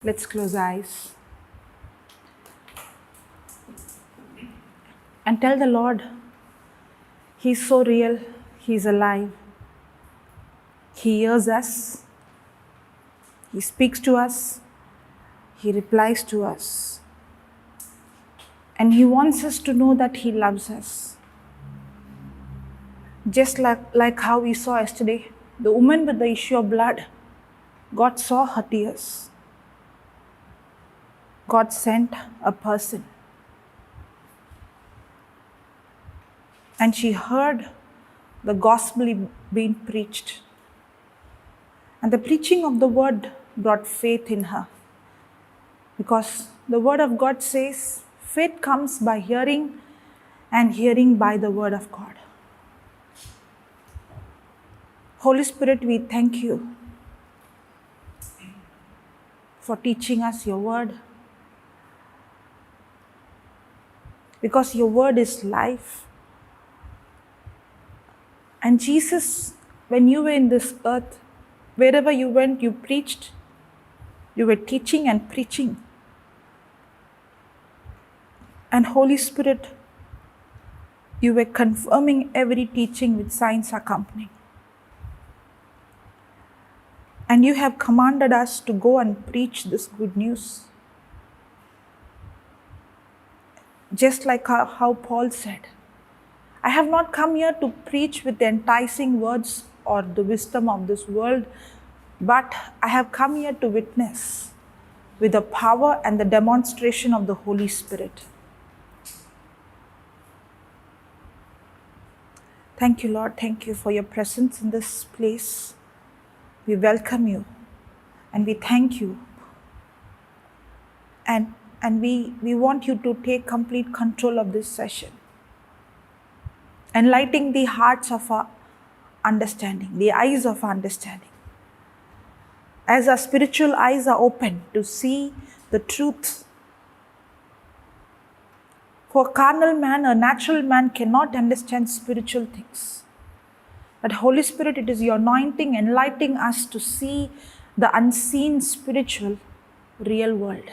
Let's close eyes and tell the Lord, He's so real, He's alive. He hears us, He speaks to us, He replies to us. And He wants us to know that He loves us. Just like how we saw yesterday, the woman with the issue of blood, God saw her tears. God sent a person. And she heard the gospel being preached. And the preaching of the word brought faith in her. Because the word of God says, faith comes by hearing, and hearing by the word of God. Holy Spirit, we thank you for teaching us your word. Because your word is life. And Jesus, when you were in this earth, wherever you went, you preached, you were teaching and preaching. And Holy Spirit, you were confirming every teaching with signs accompanying. And you have commanded us to go and preach this good news. Just like how Paul said, I have not come here to preach with the enticing words or the wisdom of this world, but I have come here to witness with the power and the demonstration of the Holy Spirit. Thank you, Lord. Thank you for your presence in this place. We welcome you and we thank you. And we want you to take complete control of this session. Enlightening the hearts of our understanding, the eyes of our understanding. As our spiritual eyes are open to see the truth. For a carnal man, a natural man cannot understand spiritual things. But Holy Spirit, it is your anointing enlightening us to see the unseen spiritual real world.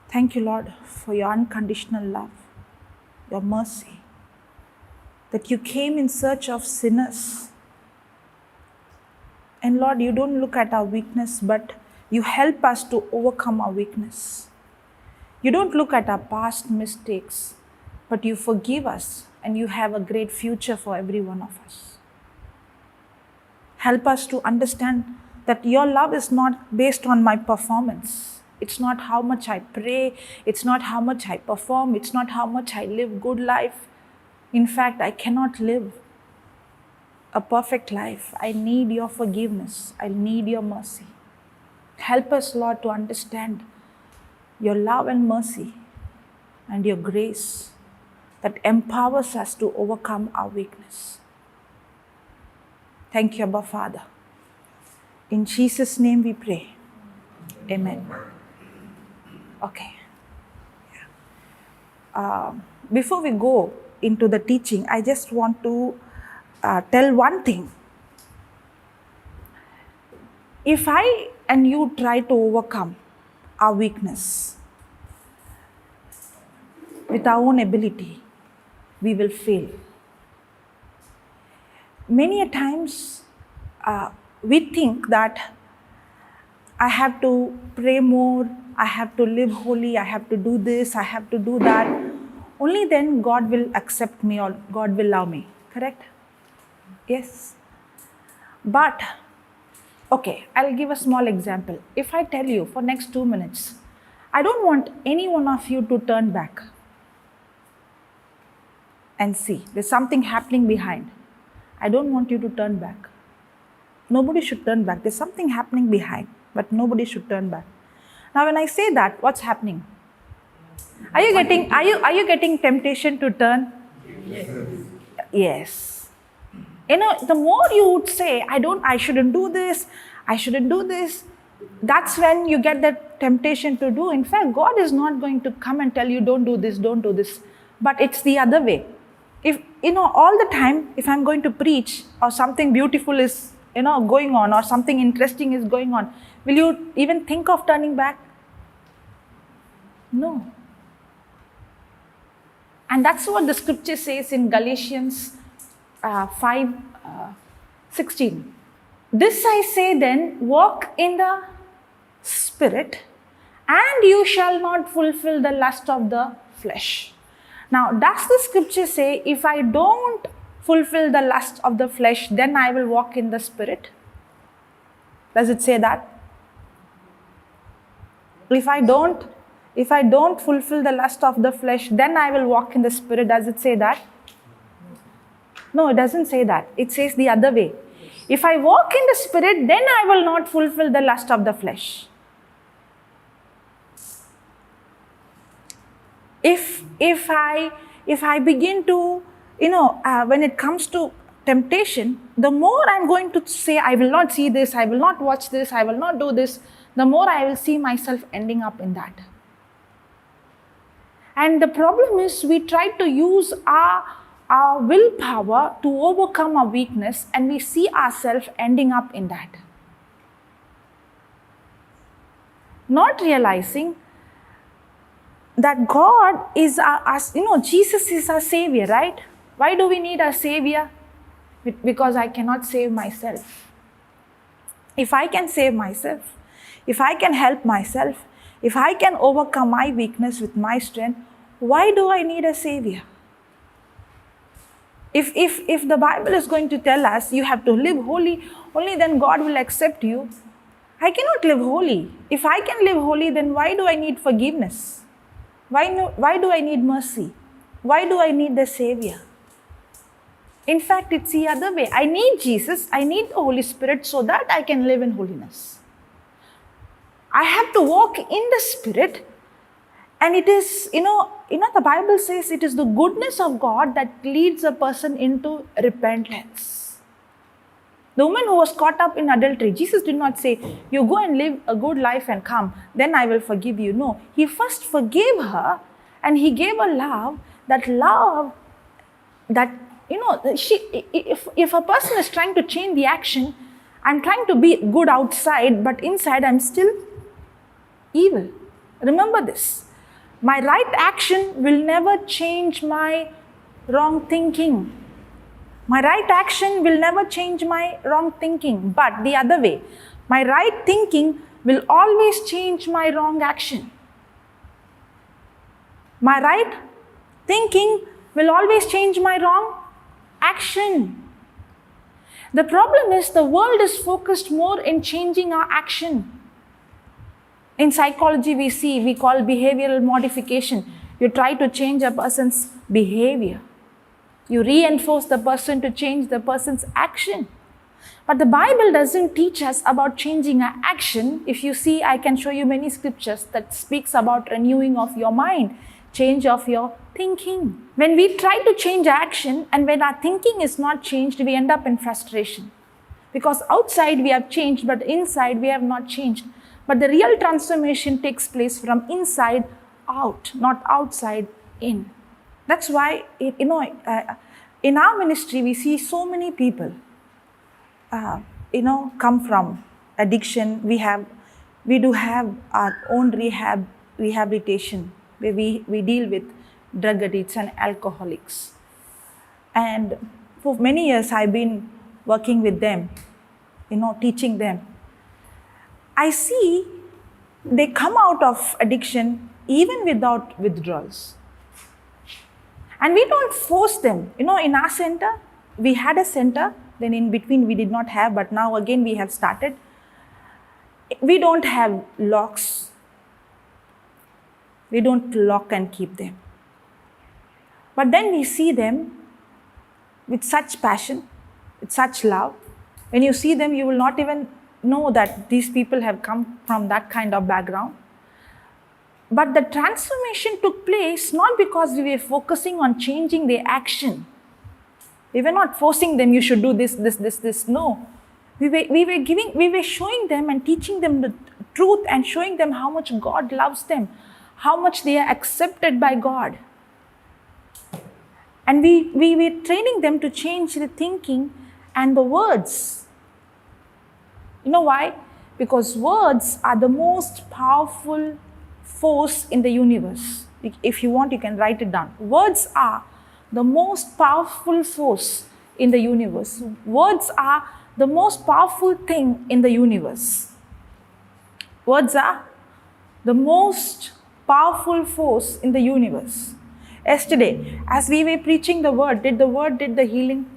Thank you, Lord, for your unconditional love, your mercy, that you came in search of sinners. And Lord, you don't look at our weakness, but you help us to overcome our weakness. You don't look at our past mistakes, but you forgive us and you have a great future for every one of us. Help us to understand that your love is not based on my performance. It's not how much I pray. It's not how much I perform. It's not how much I live good life. In fact, I cannot live a perfect life. I need your forgiveness. I need your mercy. Help us, Lord, to understand your love and mercy and your grace that empowers us to overcome our weakness. Thank you, Abba Father. In Jesus' name we pray. Amen. Okay. Before we go into the teaching, I just want to tell one thing. If I and you try to overcome our weakness with our own ability, we will fail. Many a times we think that I have to pray more, I have to live holy, I have to do this, I have to do that. Only then God will accept me or God will love me. Correct? Yes. But, okay, I'll give a small example. If I tell you for next 2 minutes, I don't want any one of you to turn back and see. There's something happening behind. I don't want you to turn back. Nobody should turn back. There's something happening behind, but nobody should turn back. Now, when I say that, what's happening? Are you getting temptation to turn? Yes. Yes. You know, the more you would say, I shouldn't do this, that's when you get that temptation to do. In fact, God is not going to come and tell you, don't do this. But it's the other way. If, all the time, if I'm going to preach or something beautiful is going on, or something interesting is going on, will you even think of turning back? No. And that's what the scripture says in Galatians 5:16. This I say then, walk in the Spirit, and you shall not fulfill the lust of the flesh. Now, does the scripture say, if I don't fulfill the lust of the flesh, then I will walk in the Spirit? Does it say that? If I don't fulfill the lust of the flesh, then I will walk in the Spirit. Does it say that? No, it doesn't say that. It says the other way. If I walk in the Spirit, then I will not fulfill the lust of the flesh. If I begin to, when it comes to temptation, the more I'm going to say, I will not see this, I will not watch this, I will not do this, the more I will see myself ending up in that. And the problem is, we try to use our willpower to overcome our weakness, and we see ourselves ending up in that. Not realizing that God is Jesus is our Savior, right? Why do we need a Savior? Because I cannot save myself. If I can save myself, if I can help myself, if I can overcome my weakness with my strength, why do I need a Savior? If the Bible is going to tell us you have to live holy, only then God will accept you, I cannot live holy. If I can live holy, then why do I need forgiveness? Why do I need mercy? Why do I need the Savior? In fact, it's the other way. I need Jesus, I need the Holy Spirit so that I can live in holiness. I have to walk in the Spirit, and it is, the Bible says it is the goodness of God that leads a person into repentance. The woman who was caught up in adultery, Jesus did not say, you go and live a good life and come, then I will forgive you. No, He first forgave her, and He gave her love that if a person is trying to change the action, I'm trying to be good outside, but inside I'm still evil. Remember this. My right action will never change my wrong thinking. My right action will never change my wrong thinking, but the other way. My right thinking will always change my wrong action. My right thinking will always change my wrong action. The problem is the world is focused more in changing our action. In psychology, we call behavioral modification. You try to change a person's behavior. You reinforce the person to change the person's action. But the Bible doesn't teach us about changing our action. If you see, I can show you many scriptures that speaks about renewing of your mind, change of your thinking. When we try to change action and when our thinking is not changed, we end up in frustration. Because outside we have changed, but inside we have not changed. But the real transformation takes place from inside out, not outside in. That's why, in our ministry, we see so many people, come from addiction. We do have our own rehabilitation, where we deal with drug addicts and alcoholics. And for many years, I've been working with them, teaching them. I see they come out of addiction even without withdrawals. And we don't force them. In our center, we had a center, then in between we did not have, but now again we have started. We don't have locks. We don't lock and keep them. But then we see them with such passion, with such love. When you see them, you will not even know that these people have come from that kind of background. But the transformation took place not because we were focusing on changing their action. We were not forcing them, you should do this. No. We were showing them and teaching them the truth and showing them how much God loves them, how much they are accepted by God. And we were training them to change the thinking and the words. You know why? Because words are the most powerful force in the universe. If you want, you can write it down. Words are the most powerful force in the universe. Words are the most powerful thing in the universe. Words are the most powerful force in the universe. Yesterday, as we were preaching the word did the healing?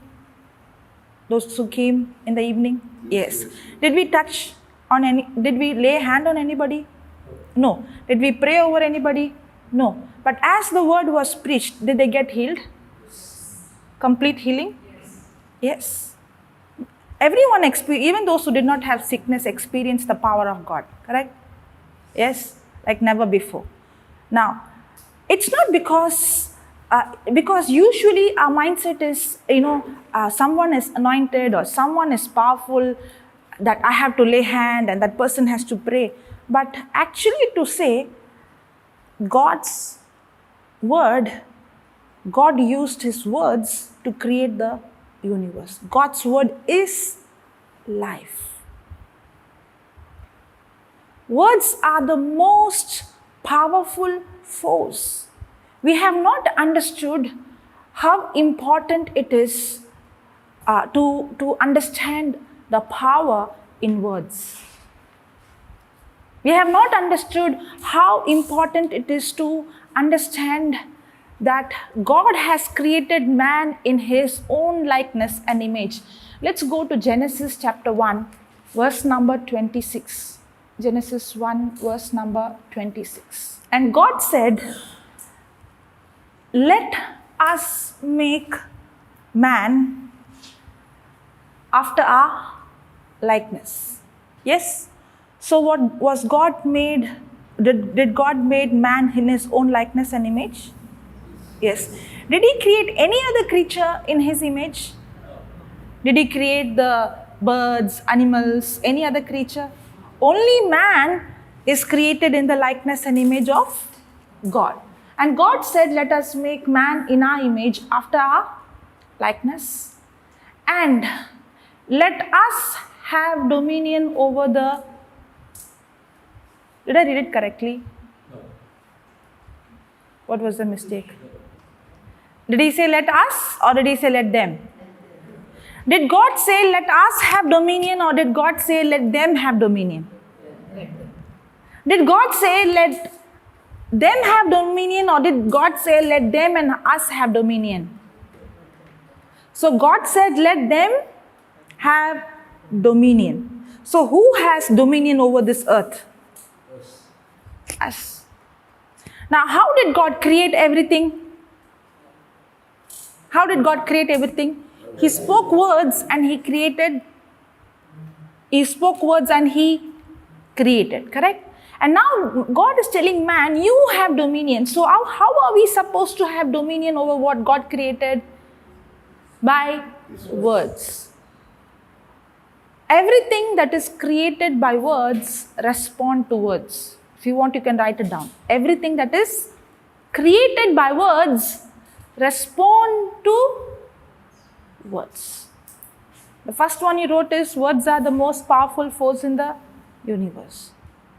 Those who came in the evening? Yes. Did we did we lay hand on anybody? No. Did we pray over anybody? No. But as the word was preached, did they get healed? Complete healing? Yes. Everyone, even those who did not have sickness, experienced the power of God. Correct? Yes. Like never before. Now, it's not because usually our mindset is, someone is anointed or someone is powerful, that I have to lay hand and that person has to pray. But actually to say, God's word, God used his words to create the universe. God's word is life. Words are the most powerful force. We have not understood how important it is to understand the power in words. We have not understood how important it is to understand that God has created man in his own likeness and image. Let's go to Genesis chapter 1, verse number 26. Genesis 1, verse number 26. And God said, let us make man after our likeness. Yes? So what was God made? Did God made man in his own likeness and image? Yes. Did he create any other creature in his image? Did he create the birds, animals, any other creature? Only man is created in the likeness and image of God. And God said, let us make man in our image after our likeness. And let us have dominion over the... Did I read it correctly? No. What was the mistake? Did he say let us or did he say let them? Did God say let us have dominion or did God say let them have dominion? Did God say let them have dominion or did God say let them and us have dominion? So God said let them have dominion. So who has dominion over this earth? Us. Now how did God create everything? How did God create everything? He spoke words and he created. He spoke words and he created, correct? And now God is telling man, you have dominion. So how are we supposed to have dominion over what God created? By words. Everything that is created by words respond to words. If you want, you can write it down. Everything that is created by words respond to words. The first one you wrote is words are the most powerful force in the universe.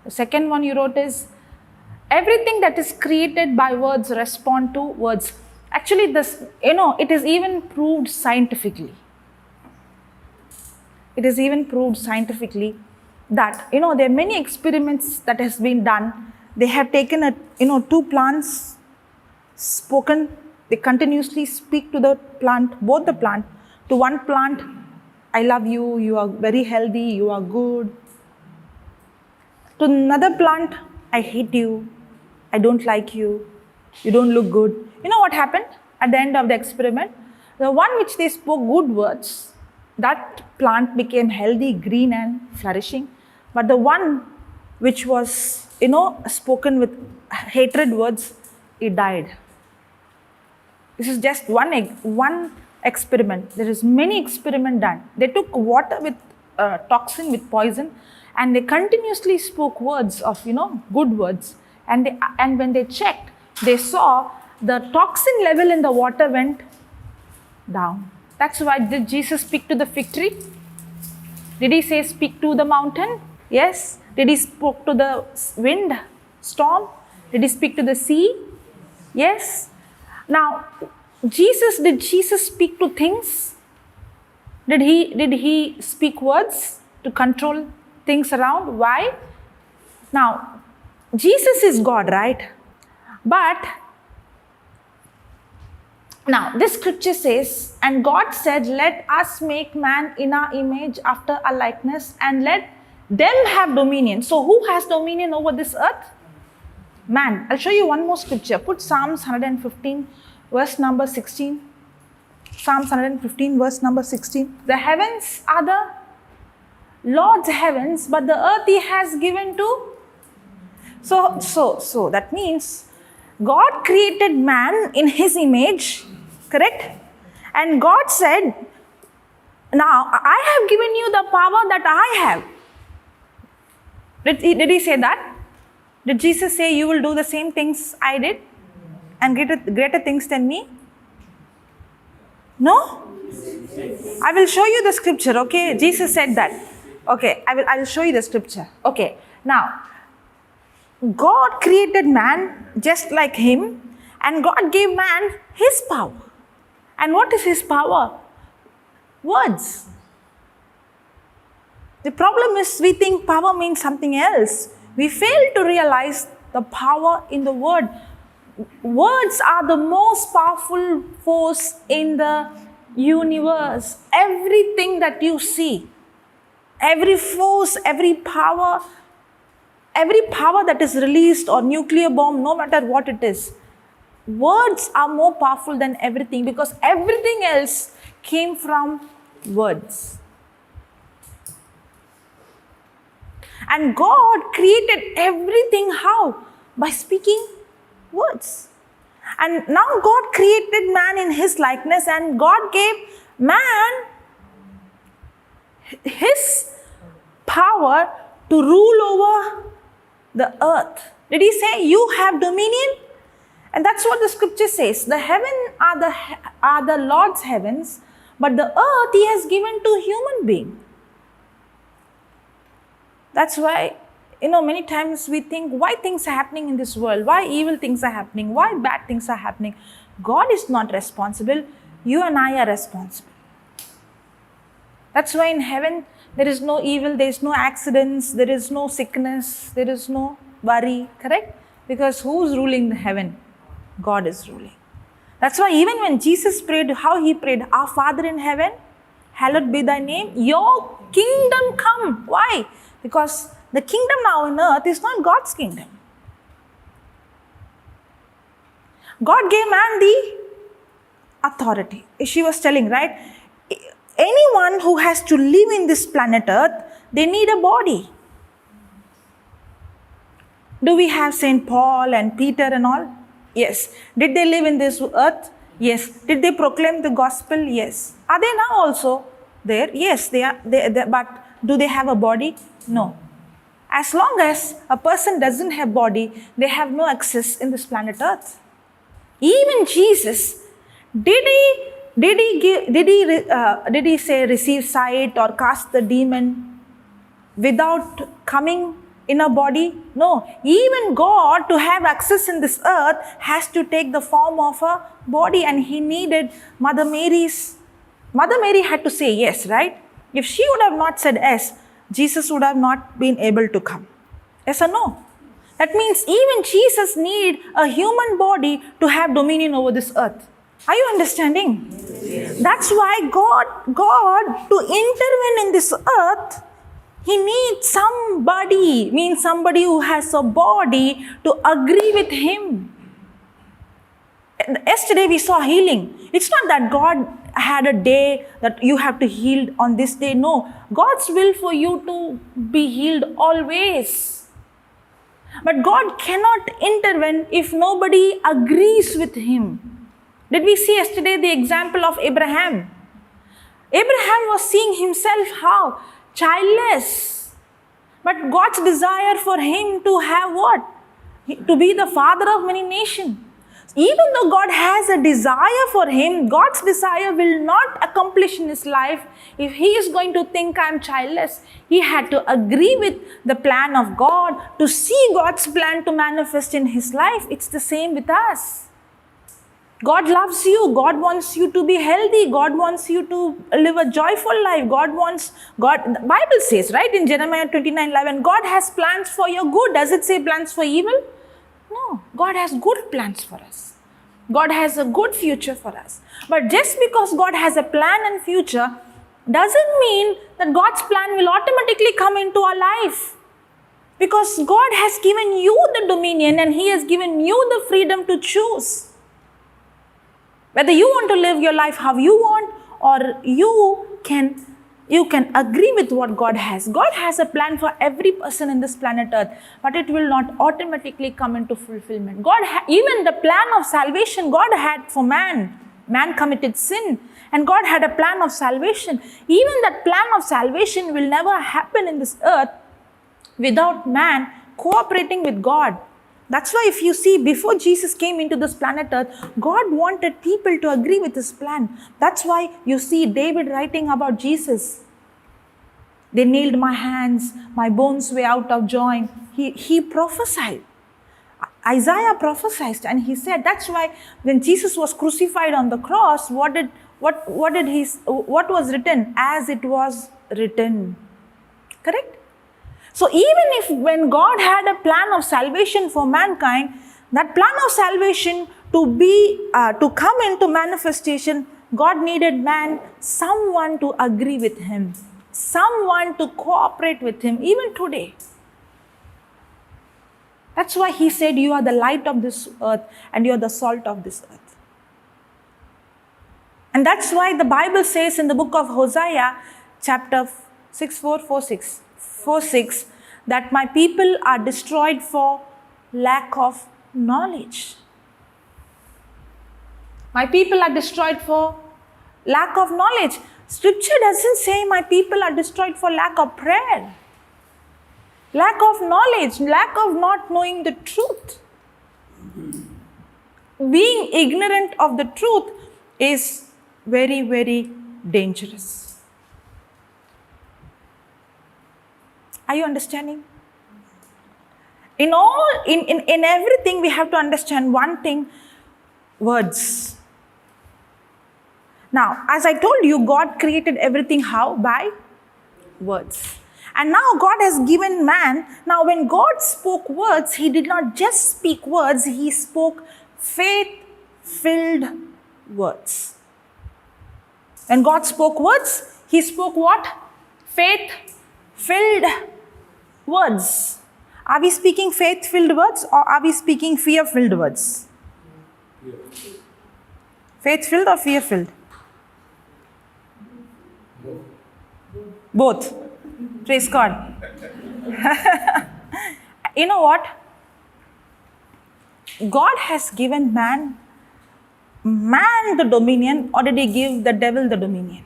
The second one you wrote is everything that is created by words respond to words. Actually, this, it is even proved scientifically. It is even proved scientifically that, there are many experiments that has been done. They have taken two plants, spoken, they continuously speak to the plant, both the plant. To one plant, I love you, you are very healthy, you are good. To another plant, I hate you, I don't like you, you don't look good. You know what happened at the end of the experiment? The one which they spoke good words, that plant became healthy, green and flourishing. But the one which was, spoken with hatred words, it died. This is just one experiment. There is many experiments done. They took water with toxin, with poison, and they continuously spoke words of, good words. And when they checked, they saw the toxin level in the water went down. That's why did Jesus speak to the fig tree? Did he say speak to the mountain? Yes. Did he speak to the wind, storm? Did he speak to the sea? Yes. Now, did Jesus speak to things? Did he speak words to control things around? Why? Now, Jesus is God, right? But now this scripture says, and God said, let us make man in our image after our likeness and let them have dominion. So who has dominion over this earth? Man. I'll show you one more scripture. Put Psalms 115 verse number 16. Psalms 115 verse number 16. The heavens are the Lord's heavens, but the earth he has given to. So that means God created man in his image, correct? And God said, now I have given you the power that I have. Did he say that? Did Jesus say you will do the same things I did and greater things than me? No? I will show you the scripture, okay? Jesus said that. Okay, I will show you the scripture. Okay, now, God created man just like him, and God gave man his power. And what is his power? Words. The problem is we think power means something else. We fail to realize the power in the word. Words are the most powerful force in the universe. Everything that you see, every force, every power that is released, or nuclear bomb, no matter what it is, words are more powerful than everything, because everything else came from words. And God created everything how? By speaking words. And now God created man in his likeness, and God gave man his power to rule over the earth. Did he say you have dominion? And that's what the scripture says. The heaven are the Lord's heavens, but the earth he has given to human being. That's why, many times we think, why things are happening in this world? Why evil things are happening? Why bad things are happening? God is not responsible. You and I are responsible. That's why in heaven, there is no evil, there is no accidents, there is no sickness, there is no worry, correct? Because who's ruling the heaven? God is ruling. That's why even when Jesus prayed, how he prayed, our Father in heaven, hallowed be thy name, your kingdom come. Why? Because the kingdom now on earth is not God's kingdom. God gave man the authority. She was telling, right? Anyone who has to live in this planet earth, they need a body. Do we have St. Paul and Peter and all? Yes. Did they live in this earth? Yes. Did they proclaim the gospel? Yes. Are they now also there? Yes, they are. But do they have a body? No. As long as a person doesn't have body, they have no access in this planet earth. Even Jesus, did he say receive sight or cast the demon without coming in a body? No. Even God, to have access in this earth, has to take the form of a body, and he needed Mother Mary had to say yes, right? If she would have not said yes, Jesus would have not been able to come. Yes or no? That means even Jesus need a human body to have dominion over this earth. Are you understanding? Yes. That's why God to intervene in this earth, he needs somebody, means somebody who has a body to agree with him. Yesterday we saw healing. It's not that God had a day that you have to heal on this day. No. God's will for you to be healed always. But God cannot intervene if nobody agrees with him. Did we see yesterday the example of Abraham? Abraham was seeing himself how? Childless. But God's desire for him to have what? To be the father of many nations. Even though God has a desire for him, God's desire will not accomplish in his life if he is going to think I'm childless. He had to agree with the plan of God to see God's plan to manifest in his life. It's the same with us. God loves you. God wants you to be healthy. God wants you to live a joyful life. The Bible says, right, in Jeremiah 29:11, God has plans for your good. Does it say plans for evil? No. God has good plans for us. God has a good future for us. But just because God has a plan and future doesn't mean that God's plan will automatically come into our life. Because God has given you the dominion and he has given you the freedom to choose. Whether you want to live your life how you want, or you can agree with what God has. God has a plan for every person in this planet Earth, but it will not automatically come into fulfillment. Even the plan of salvation God had for man. Man committed sin, and God had a plan of salvation. Even that plan of salvation will never happen in this earth without man cooperating with God. That's why if you see, before Jesus came into this planet Earth, God wanted people to agree with his plan. That's why you see David writing about Jesus. They nailed my hands, my bones were out of joint. He prophesied. Isaiah prophesied, and he said, that's why when Jesus was crucified on the cross, what was written? As it was written. Correct? So even if when God had a plan of salvation for mankind, that plan of salvation to come into manifestation, God needed someone to agree with him, someone to cooperate with him, even today. That's why he said, you are the light of this earth and you are the salt of this earth. And that's why the Bible says in the book of Hosea, chapter 4:6, that my people are destroyed for lack of knowledge. My people are destroyed for lack of knowledge. Scripture doesn't say my people are destroyed for lack of prayer. Lack of knowledge, lack of not knowing the truth. Being ignorant of the truth is very, very dangerous. Are you understanding? In everything we have to understand one thing, words. Now, as I told you, God created everything how? By words. And now God has given man, now when God spoke words, he did not just speak words, he spoke faith-filled words. When God spoke words, he spoke what? Faith-filled words. Are we speaking faith-filled words or are we speaking fear-filled words? Faith-filled or fear-filled? Both. Praise God. You know what? God has given man the dominion, or did he give the devil the dominion?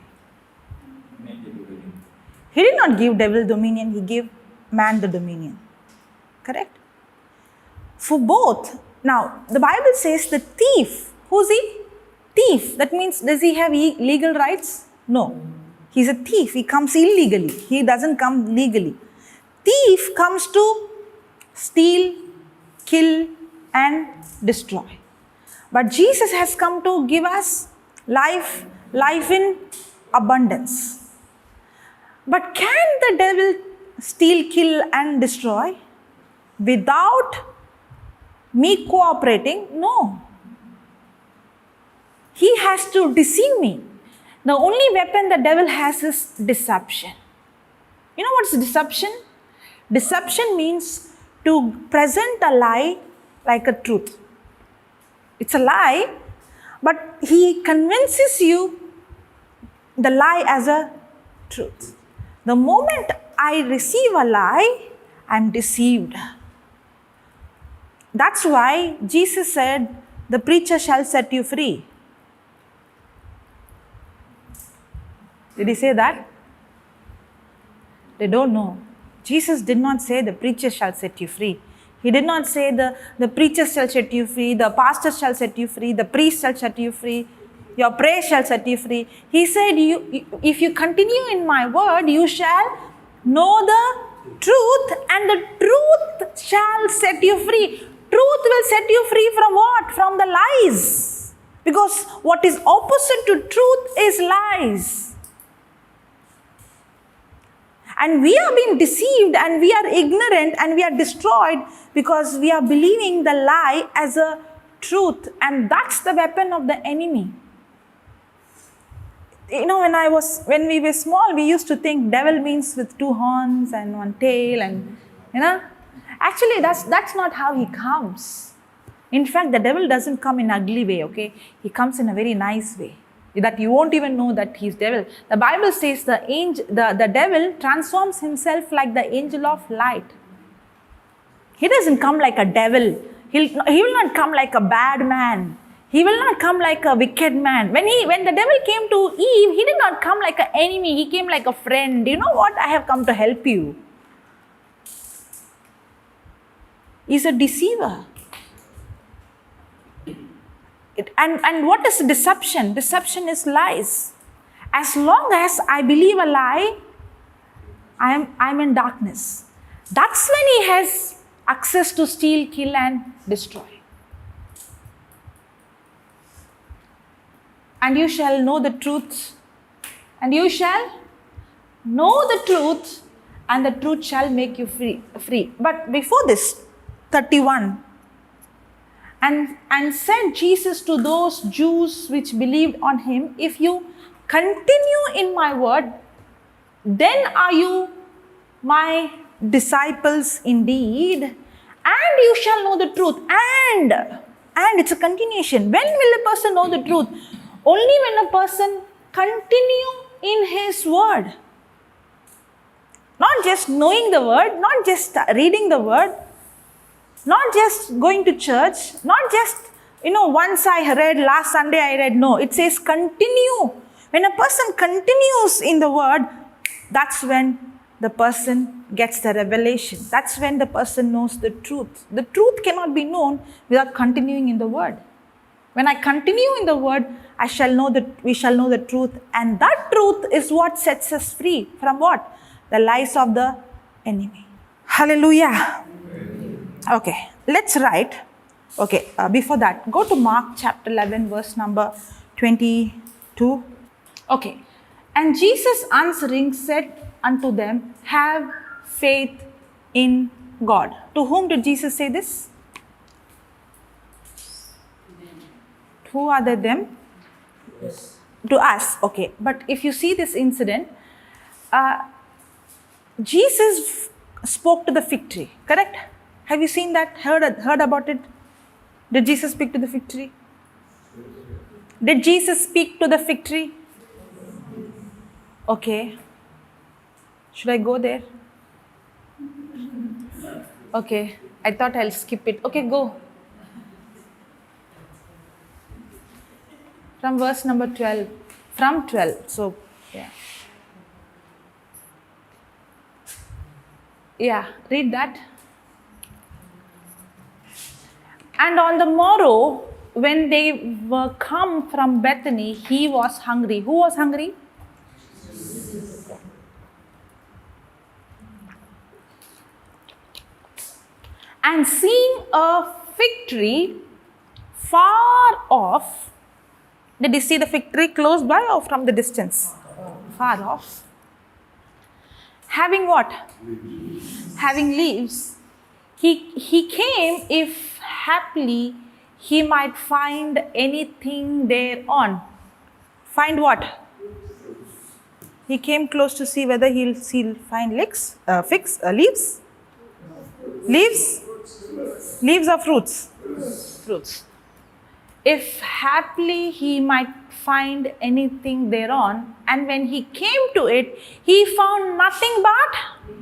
He did not give devil dominion, he gave man the dominion. Correct? For both. Now, the Bible says the thief. Who's he? Thief. That means, does he have legal rights? No. He's a thief. He comes illegally. He doesn't come legally. Thief comes to steal, kill, and destroy. But Jesus has come to give us life in abundance. But can the devil steal, kill, and destroy without me cooperating? No. He has to deceive me. The only weapon the devil has is deception. You know what's deception? Deception means to present a lie like a truth. It's a lie, but he convinces you the lie as a truth. The moment I receive a lie, I'm deceived. That's why Jesus said, the preacher shall set you free. Did he say that? They don't know. Jesus did not say the preacher shall set you free. He did not say the preacher shall set you free, the pastor shall set you free, the priest shall set you free, your prayer shall set you free. He said, if you continue in my word, you shall know the truth, and the truth shall set you free. Truth will set you free from what? From the lies. Because what is opposite to truth is lies. And we are being deceived, and we are ignorant, and we are destroyed because we are believing the lie as a truth. And that's the weapon of the enemy. You know, when we were small, we used to think devil means with 2 horns and 1 tail, and actually that's not how he comes. In fact, the devil doesn't come in an ugly way, okay? He comes in a very nice way, that you won't even know that he's devil. The Bible says the devil transforms himself like the angel of light. He doesn't come like a devil. He will not come like a bad man. He will not come like a wicked man. When the devil came to Eve, he did not come like an enemy. He came like a friend. You know what? I have come to help you. He's a deceiver. And what is deception? Deception is lies. As long as I believe a lie, I'm in darkness. That's when he has access to steal, kill, and destroy. And you shall know the truth, and you shall know the truth, and the truth shall make you free. But before this, 31, and said Jesus to those Jews which believed on him, if you continue in my word, then are you my disciples indeed, and you shall know the truth. And it's a continuation. When will a person know the truth? Only when a person continue in his word. Not just knowing the word, not just reading the word, not just going to church, not just, once I read, last Sunday I read. No, it says continue. When a person continues in the word, that's when the person gets the revelation. That's when the person knows the truth. The truth cannot be known without continuing in the word. When I continue in the word, we shall know the truth, and that truth is what sets us free from what? The lies of the enemy. Hallelujah. Okay, let's write. Okay, before that, go to Mark chapter 11, verse number 22. Okay, and Jesus answering said unto them, have faith in God. To whom did Jesus say this? Who are they, them? Yes. To us. Okay. But if you see this incident, Jesus spoke to the fig tree. Correct? Have you seen that? Heard about it? Did Jesus speak to the fig tree? Did Jesus speak to the fig tree? Okay. Should I go there? Okay. I thought I'll skip it. Okay, go. From verse number 12. From 12. So, yeah. Yeah, read that. And on the morrow, when they were come from Bethany, he was hungry. Who was hungry? And seeing a fig tree far off, did you see the fig tree close by or from the distance? Far off. Having what? Leaves. Having leaves. He came if haply he might find anything thereon. Find what? He came close to see whether he'll find leaves. Leaves? Leaves or fruits? Fruits. If haply he might find anything thereon, and when he came to it, he found nothing but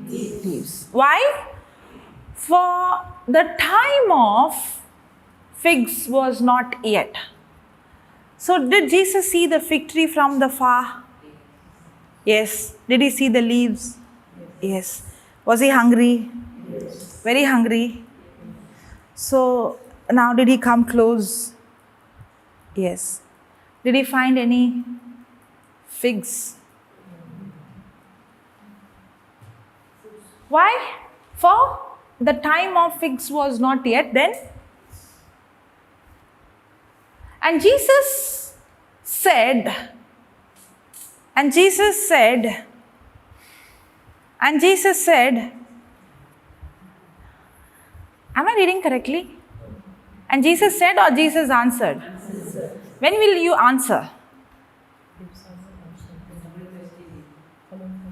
leaves. Why? For the time of figs was not yet. So did Jesus see the fig tree from the far? Yes. Did he see the leaves? Yes. Was he hungry? Yes. Very hungry? So now did he come close? Yes. Did he find any figs? Why? For the time of figs was not yet then. And Jesus said, am I reading correctly? And Jesus said or Jesus answered? When will you answer?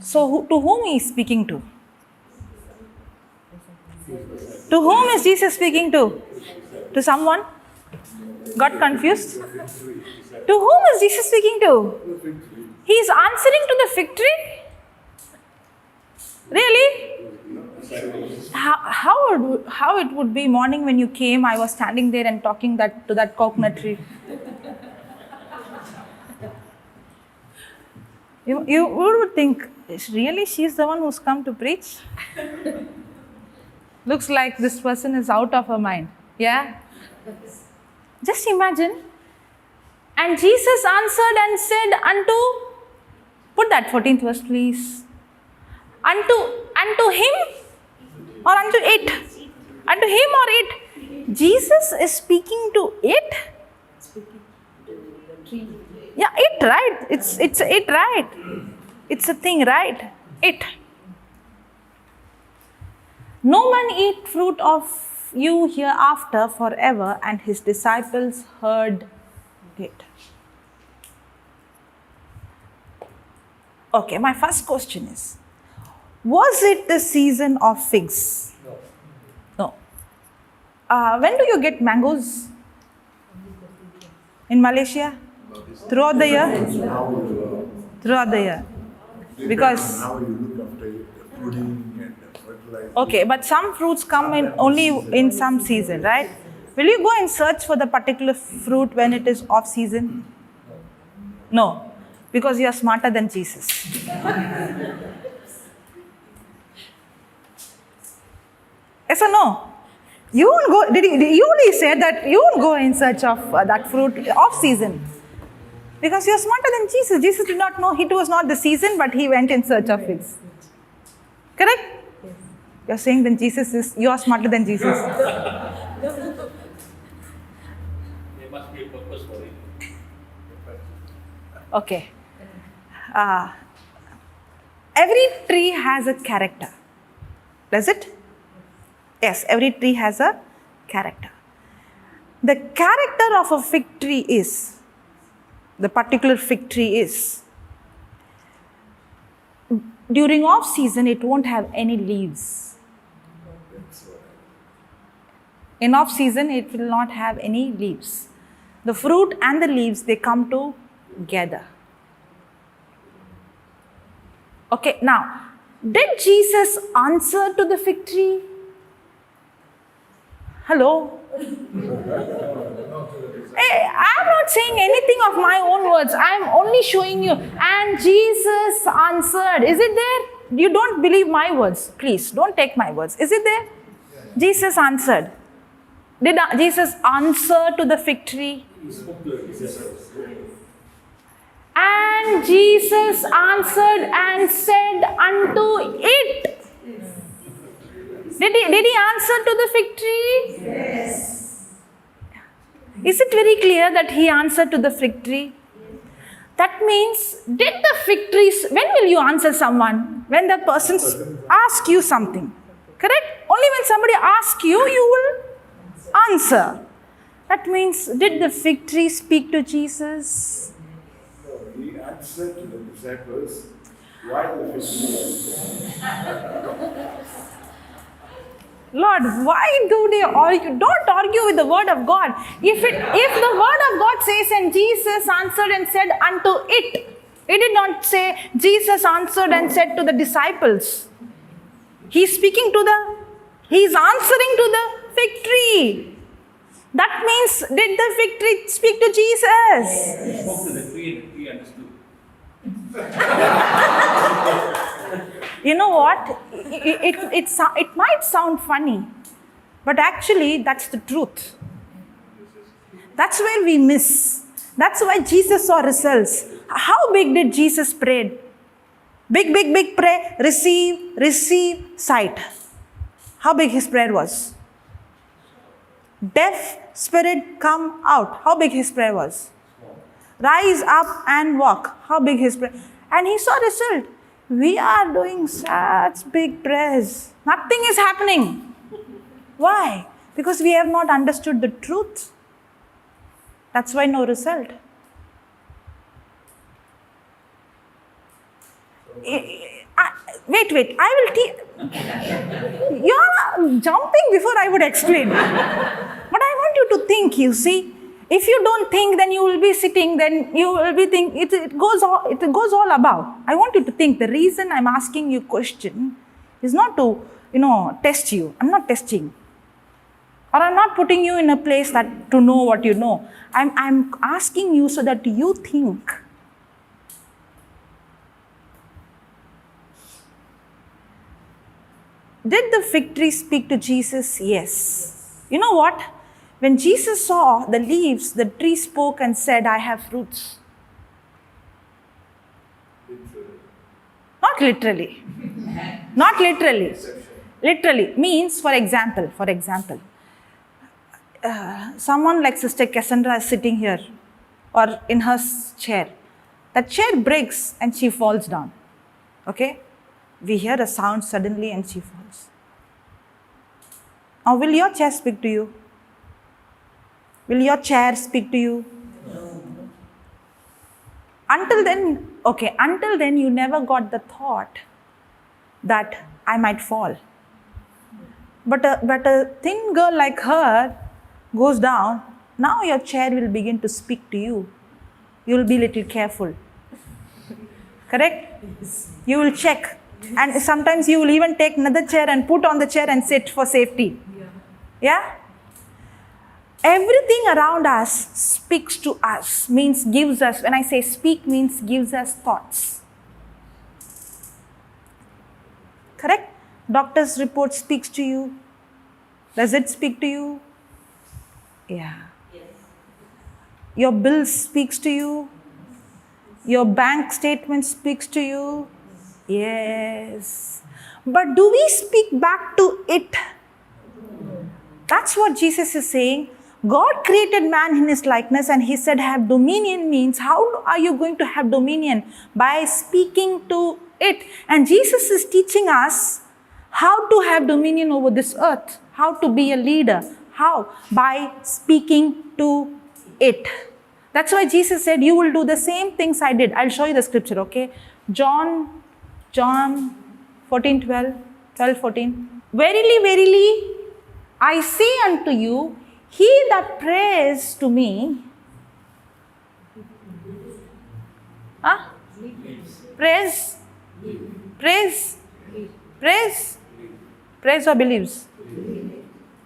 So to whom he is speaking to? To whom is Jesus speaking to? To someone? Got confused? To whom is Jesus speaking to? He is answering to the fig tree? Really? How it would be morning when you came, I was standing there and talking to that coconut tree. You would think, really she's the one who's come to preach? Looks like this person is out of her mind. Yeah? Just imagine. And Jesus answered and said unto, put that 14th verse please. Unto him or unto it? Unto him or it? Jesus is speaking to it? Yeah, it, right? It's it, right? It's a thing, right? It. No man eat fruit of you hereafter forever, and his disciples heard it. Okay, my first question is, was it the season of figs? No. When do you get mangoes? In Malaysia? Throughout the year? Throughout the year. Because now you look after it, the pruning and the fertilizer. Okay, but some fruits come in only in some season, right? Will you go and search for the particular fruit when it is off season? No, because you are smarter than Jesus. Yes or no? You won't go. You only said that you won't go in search of that fruit off season. Because you are smarter than Jesus. Jesus did not know it was not the season, but he went in search of figs. Correct? Yes. You are saying then you are smarter than Jesus. There must be a purpose for it. Okay. Every tree has a character. Does it? Yes, every tree has a character. The character of a fig tree is, the particular fig tree is, during off season it won't have any leaves. In off season it will not have any leaves. The fruit and the leaves, they come together. Okay, now, did Jesus answer to the fig tree? Hello? Hey, I'm not saying anything of my own words. I'm only showing you. And Jesus answered. Is it there? You don't believe my words. Please, don't take my words. Is it there? Jesus answered. Did Jesus answer to the fig tree? And Jesus answered and said unto it. Did he answer to the fig tree? Yes. Is it very clear that he answered to the fig tree? That means, did the fig trees, when will you answer someone? When the person asks you something. Correct? Only when somebody asks you, you will answer. That means, did the fig tree speak to Jesus? No, he answered to the disciples, why the fig tree? Lord, why do they argue? Don't argue with the word of God. If the word of God says, and Jesus answered and said unto it, it did not say Jesus answered and said to the disciples. He's answering to the fig tree. That means, did the fig tree speak to Jesus? He spoke to the tree and the tree understood. You know what? It might sound funny, But actually, that's the truth. That's where we miss. That's why Jesus saw results. How big did Jesus pray? Big pray, receive sight. How big his prayer was? Deaf spirit, come out. How big his prayer was? Rise up and walk. How big his prayer? And he saw result. We are doing such big prayers. Nothing is happening. Why? Because we have not understood the truth. That's why no result. Wait. I will teach. You are jumping before I would explain. But I want you to think, you see. If you don't think, then you will be sitting, then you will be thinking, it goes all above. I want you to think. The reason I'm asking you question is not to, test you. I'm not testing. Or I'm not putting you in a place that to know what you know. I'm asking you so that you think. Did the fig tree speak to Jesus? Yes. You know what? When Jesus saw the leaves, the tree spoke and said, I have fruits. Not literally. Not literally. Literally means, for example, someone like Sister Cassandra is sitting here or in her chair. That chair breaks and she falls down. Okay? We hear a sound suddenly and she falls. Now, will your chair speak to you? Will your chair speak to you? No. Until then, you never got the thought that I might fall. But a thin girl like her goes down, now your chair will begin to speak to you. You will be a little careful. Correct? You will check. And sometimes you will even take another chair and put on the chair and sit for safety. Yeah? Everything around us speaks to us, means gives us. When I say speak, means gives us thoughts. Correct? Doctor's report speaks to you. Does it speak to you? Yeah. Yes. Your bill speaks to you. Your bank statement speaks to you. Yes. But do we speak back to it? That's what Jesus is saying. God created man in his likeness and he said have dominion means how are you going to have dominion? By speaking to it. And Jesus is teaching us how to have dominion over this earth. How to be a leader. How? By speaking to it. That's why Jesus said you will do the same things I did. I'll show you the scripture, okay? John 14:12. Verily, I say unto you, he that prays to me, prays or believes?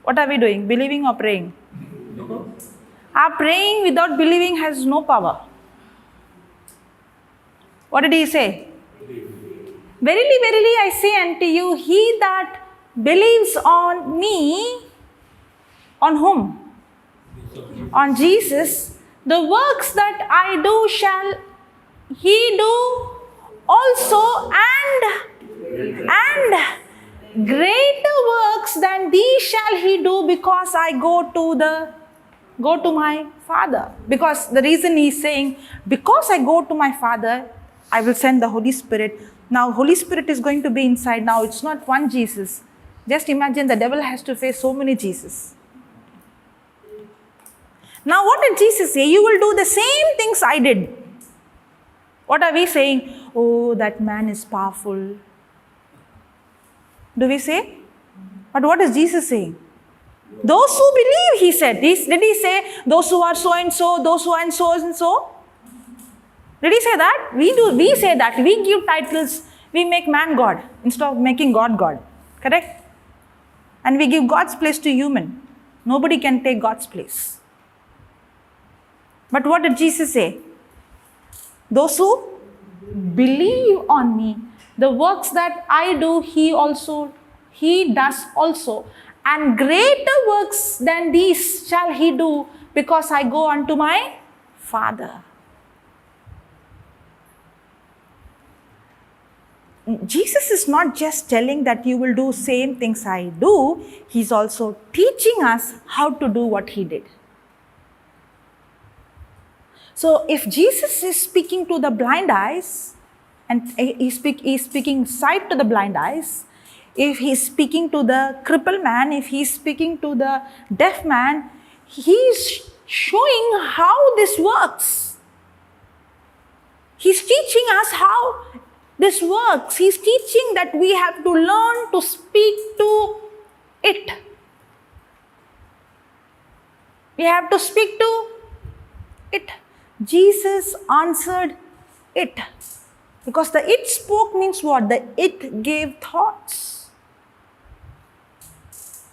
What are we doing? Believing or praying? Our praying without believing has no power. What did he say? Verily, I say unto you, he that believes on me, on whom? On Jesus, the works that I do shall he do also, and greater works than these shall he do, because I go to my Father. Because the reason he is saying, because I go to my Father, I will send the Holy Spirit. Now, Holy Spirit is going to be inside. Now, it's not one Jesus. Just imagine the devil has to face so many Jesus. Now, what did Jesus say? You will do the same things I did. What are we saying? Oh, that man is powerful. Do we say? But what is Jesus saying? Those who believe, he said. Did he say, those who are so and so, those who are and so and so? Did he say that? We say that. We give titles. We make man God instead of making God God. Correct? And we give God's place to human. Nobody can take God's place. But what did Jesus say? Those who believe on me, the works that I do, he does also. And greater works than these shall he do, because I go unto my Father. Jesus is not just telling that you will do same things I do. He's also teaching us how to do what he did. So if Jesus is speaking to the blind eyes, and he's speaking sight to the blind eyes, if he's speaking to the crippled man, if he's speaking to the deaf man, he's showing how this works. He's teaching us how this works. He's teaching that we have to learn to speak to it. We have to speak to it. Jesus answered it. Because the it spoke means what? The it gave thoughts.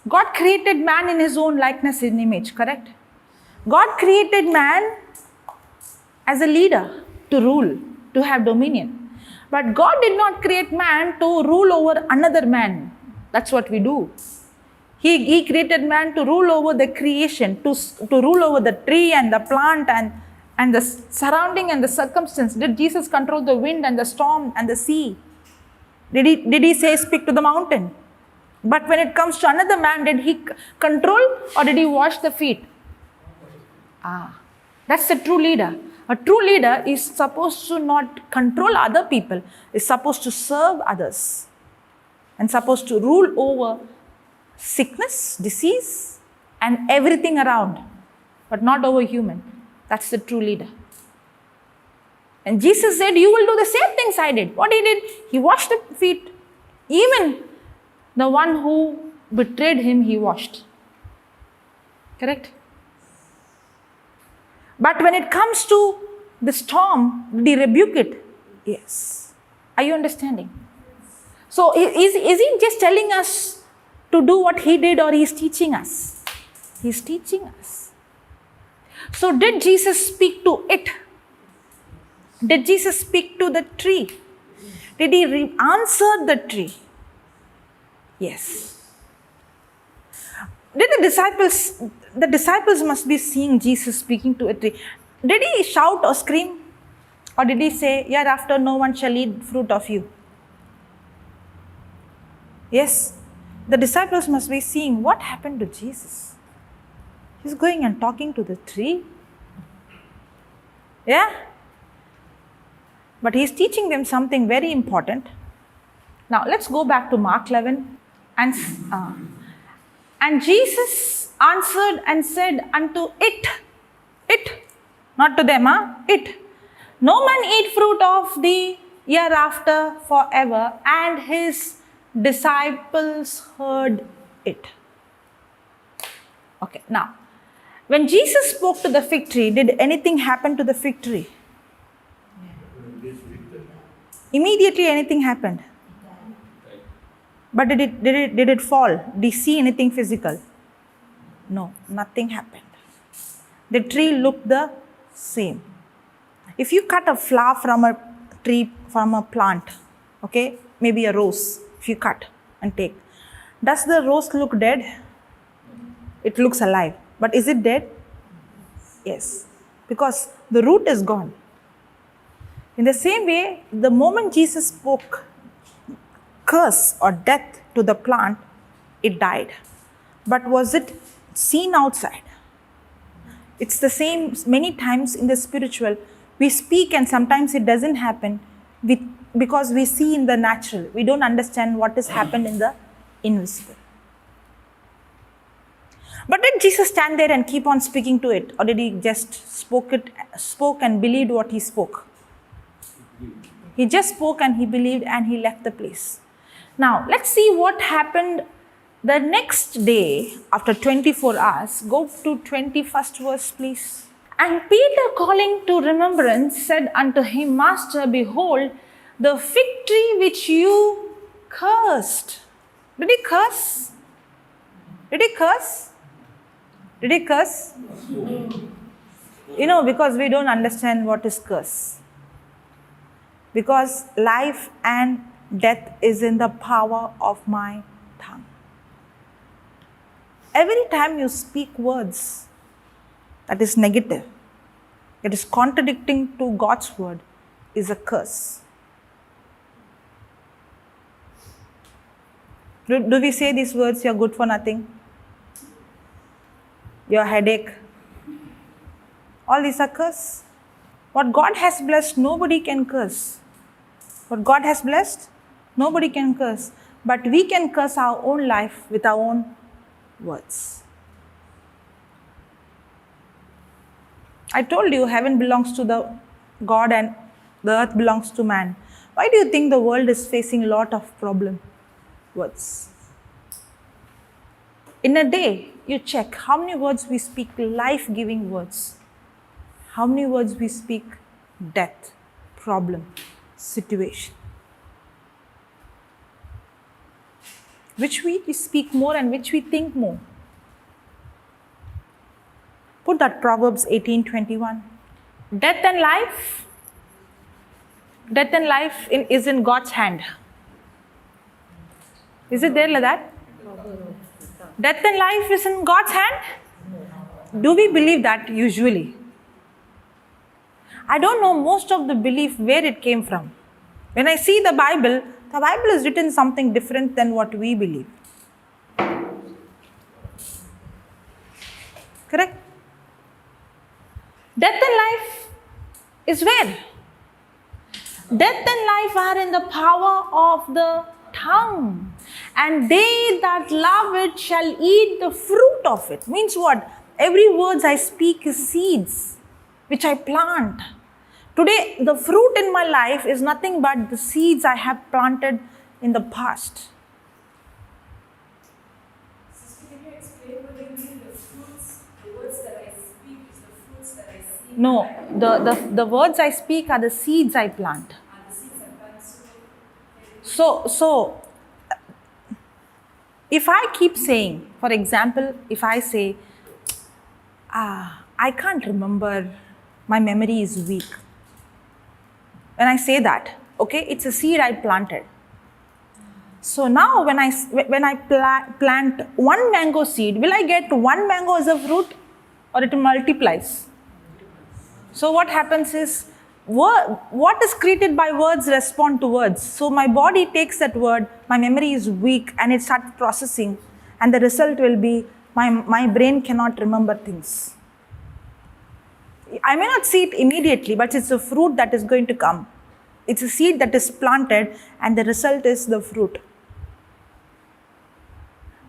God created man in his own likeness and image, correct? God created man as a leader to rule, to have dominion. But God did not create man to rule over another man. That's what we do. He created man to rule over the creation, to rule over the tree and the plant and the surrounding and the circumstance. Did Jesus control the wind and the storm and the sea? Did he say speak to the mountain? But when it comes to another man, did he control or did he wash the feet? That's the true leader. A true leader is supposed to not control other people, is supposed to serve others, and supposed to rule over sickness, disease, and everything around, but not over human. That's the true leader. And Jesus said, you will do the same things I did. What he did? He washed the feet. Even the one who betrayed him, he washed. Correct? But when it comes to the storm, did he rebuke it? Yes. Are you understanding? So is he just telling us to do what he did, or he's teaching us? He's teaching us. So did Jesus speak to it? Did Jesus speak to the tree? Did he answer the tree? Yes. Did the disciples must be seeing Jesus speaking to a tree. Did he shout or scream? Or did he say, hereafter no one shall eat fruit of you? Yes. The disciples must be seeing what happened to Jesus. He's going and talking to the tree. Yeah? But he's teaching them something very important. Now let's go back to Mark 11. And Jesus answered and said unto it, not to them, it. No man eat fruit of the hereafter forever. And his disciples heard it. Okay, now, when Jesus spoke to the fig tree, did anything happen to the fig tree? Immediately anything happened. But did it fall? Did he see anything physical? No, nothing happened. The tree looked the same. If you cut a flower from a tree, from a plant, okay, maybe a rose, if you cut and take, does the rose look dead? It looks alive. But is it dead? Yes, because the root is gone. In the same way, the moment Jesus spoke curse or death to the plant, it died. But was it seen outside? It's the same many times in the spiritual. We speak and sometimes it doesn't happen because we see in the natural. We don't understand what has happened in the invisible. But did Jesus stand there and keep on speaking to it? Or did he just spoke and believed what he spoke? He just spoke and he believed and he left the place. Now, let's see what happened the next day after 24 hours. Go to 21st verse, please. And Peter, calling to remembrance, said unto him, Master, behold, the fig tree which you cursed. Did he curse? Did he curse? Did he curse? You know, because we don't understand what is curse. Because life and death is in the power of my tongue. every time you speak words that is negative, that is contradicting to God's word, is a curse. Do we say these words, you're good for nothing? Your headache? All these are curse. What God has blessed, nobody can curse. What God has blessed, nobody can curse. But we can curse our own life with our own words. I told you heaven belongs to the God and the earth belongs to man. Why do you think the world is facing a lot of problem? Words. In a day, you check how many words we speak, life-giving words. How many words we speak, death, problem, situation. Which we speak more and which we think more. Put that Proverbs 18:21. Death and life is in God's hand. Is it there like that? Death and life is in God's hand? Do we believe that usually? I don't know most of the belief where it came from. When I see the Bible is written something different than what we believe. Correct? Death and life is where? Death and life are in the power of the tongue. And they that love it shall eat the fruit of it. Means what? Every word I speak is seeds which I plant. Today, the fruit in my life is nothing but the seeds I have planted in the past. Sister, can you explain what you mean? The fruits, the words that I speak is the fruits that I see. No, the words I speak are the seeds I plant. And the seeds I plant. So, if I keep saying, for example, if I say, I can't remember, my memory is weak. When I say that, okay, it's a seed I planted. So now when I plant one mango seed, will I get one mango as a fruit or it multiplies? So what happens is, what is created by words respond to words. So my body takes that word, my memory is weak and it starts processing and the result will be my brain cannot remember things. I may not see it immediately, but it's a fruit that is going to come. It's a seed that is planted and the result is the fruit.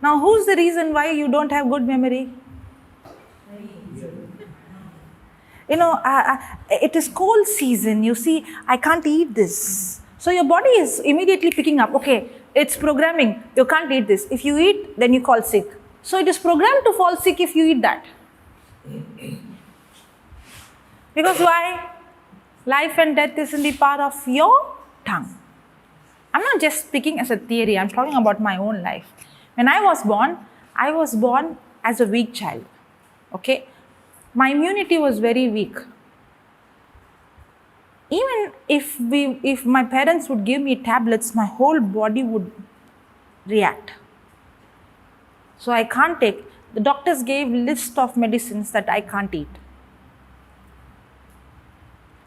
Now, who's the reason why you don't have good memory? You know, it is cold season. You see, I can't eat this. So your body is immediately picking up, okay, it's programming. You can't eat this. If you eat, then you fall sick. So it is programmed to fall sick if you eat that. Because why? Life and death is in the power of your tongue. I'm not just speaking as a theory. I'm talking about my own life. When I was born as a weak child. Okay? My immunity was very weak. Even if my parents would give me tablets, my whole body would react. So I can't take. The doctors gave list of medicines that I can't eat.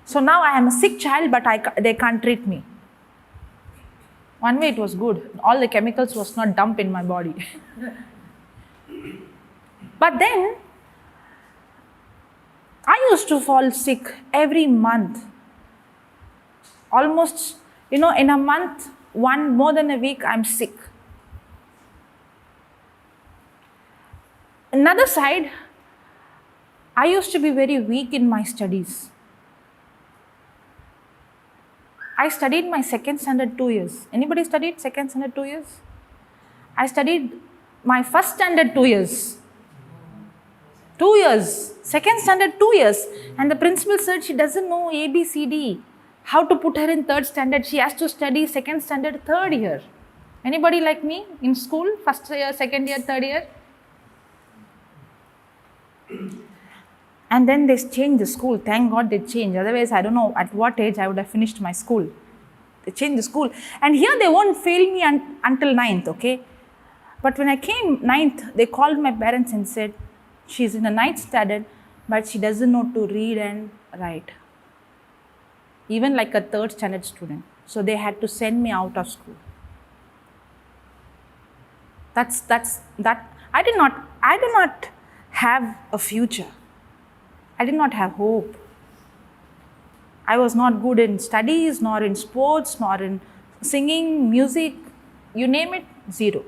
So now I am a sick child, but they can't treat me. One way it was good. All the chemicals was not dumped in my body. But then, I used to fall sick every month. Almost, in a month, more than a week, I'm sick. Another side, I used to be very weak in my studies. I studied my second standard 2 years. Anybody studied second standard 2 years? I studied my first standard 2 years. 2 years. Second standard 2 years. And the principal said she doesn't know A, B, C, D. How to put her in third standard. She has to study second standard third year. Anybody like me in school? First year, second year, third year? And then they changed the school. Thank God they changed. Otherwise, I don't know at what age I would have finished my school. They changed the school. And here they won't fail me until 9th, okay? But when I came ninth, they called my parents and said, she's in a ninth standard, but she doesn't know to read and write. Even like a third standard student. So they had to send me out of school. That I did not have a future. I did not have hope. I was not good in studies, nor in sports, nor in singing, music, you name it, zero.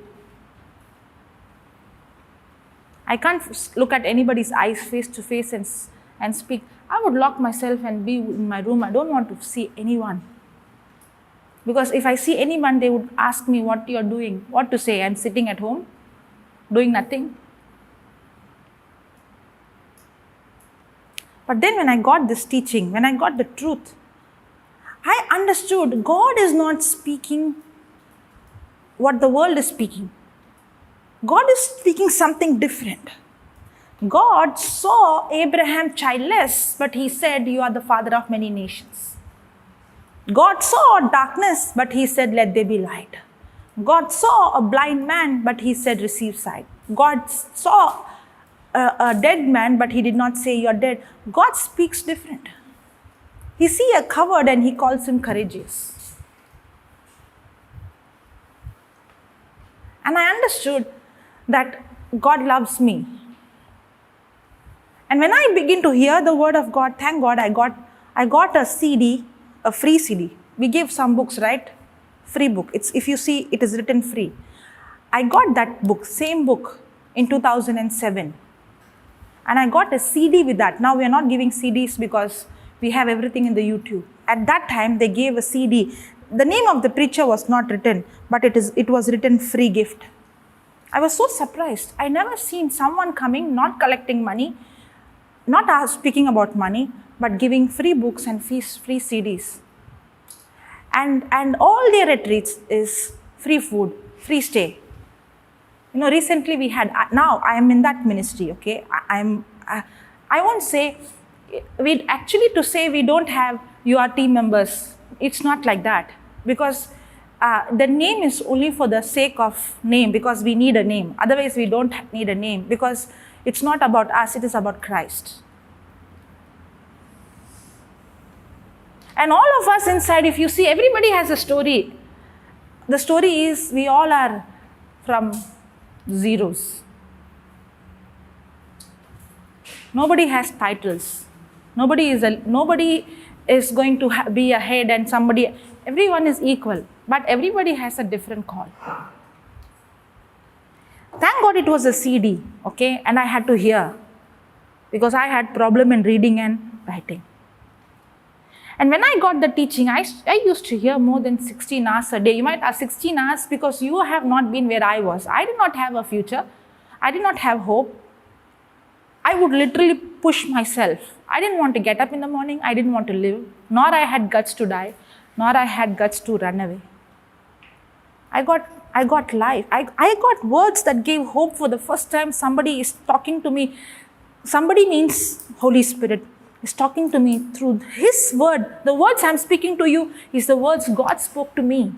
I can't look at anybody's eyes face to face and speak. I would lock myself and be in my room. I don't want to see anyone. Because if I see anyone, they would ask me what you're doing, what to say. I'm sitting at home, doing nothing. But then when I got this teaching, when I got the truth, I understood God is not speaking what the world is speaking. God is speaking something different. God saw Abraham childless, but he said, you are the father of many nations. God saw darkness, but he said, let there be light. God saw a blind man, but he said, receive sight. God saw a dead man, but he did not say, you're dead. God speaks different. He sees a coward and he calls him courageous. And I understood that God loves me. And when I begin to hear the word of God, thank God, I got a CD, a free CD. We give some books, right? Free book. If you see, it is written free. I got that book, same book, in 2007. And I got a CD with that. Now we are not giving CDs because we have everything in the YouTube. At that time, they gave a CD. The name of the preacher was not written, but it was written free gift. I was so surprised. I never seen someone coming, not collecting money, not speaking about money, but giving free books and free CDs. And all their retreats is free food, free stay. You know, recently we had, now I am in that ministry, okay? I won't say, to say we don't have UR team members, it's not like that. Because the name is only for the sake of name, because we need a name. Otherwise, we don't need a name, because it's not about us, it is about Christ. And all of us inside, if you see, everybody has a story. The story is, we all are from zeros. Nobody has titles. Nobody is going to be a head and everyone is equal, but everybody has a different call. Thank God it was a CD, okay, and I had to hear, because I had problem in reading and writing. And when I got the teaching, I used to hear more than 16 hours a day. You might ask 16 hours because you have not been where I was. I did not have a future. I did not have hope. I would literally push myself. I didn't want to get up in the morning. I didn't want to live. Nor I had guts to die. Nor I had guts to run away. I got life. I got words that gave hope for the first time. Somebody is talking to me. Somebody means Holy Spirit is talking to me through His word. The words I'm speaking to you is the words God spoke to me.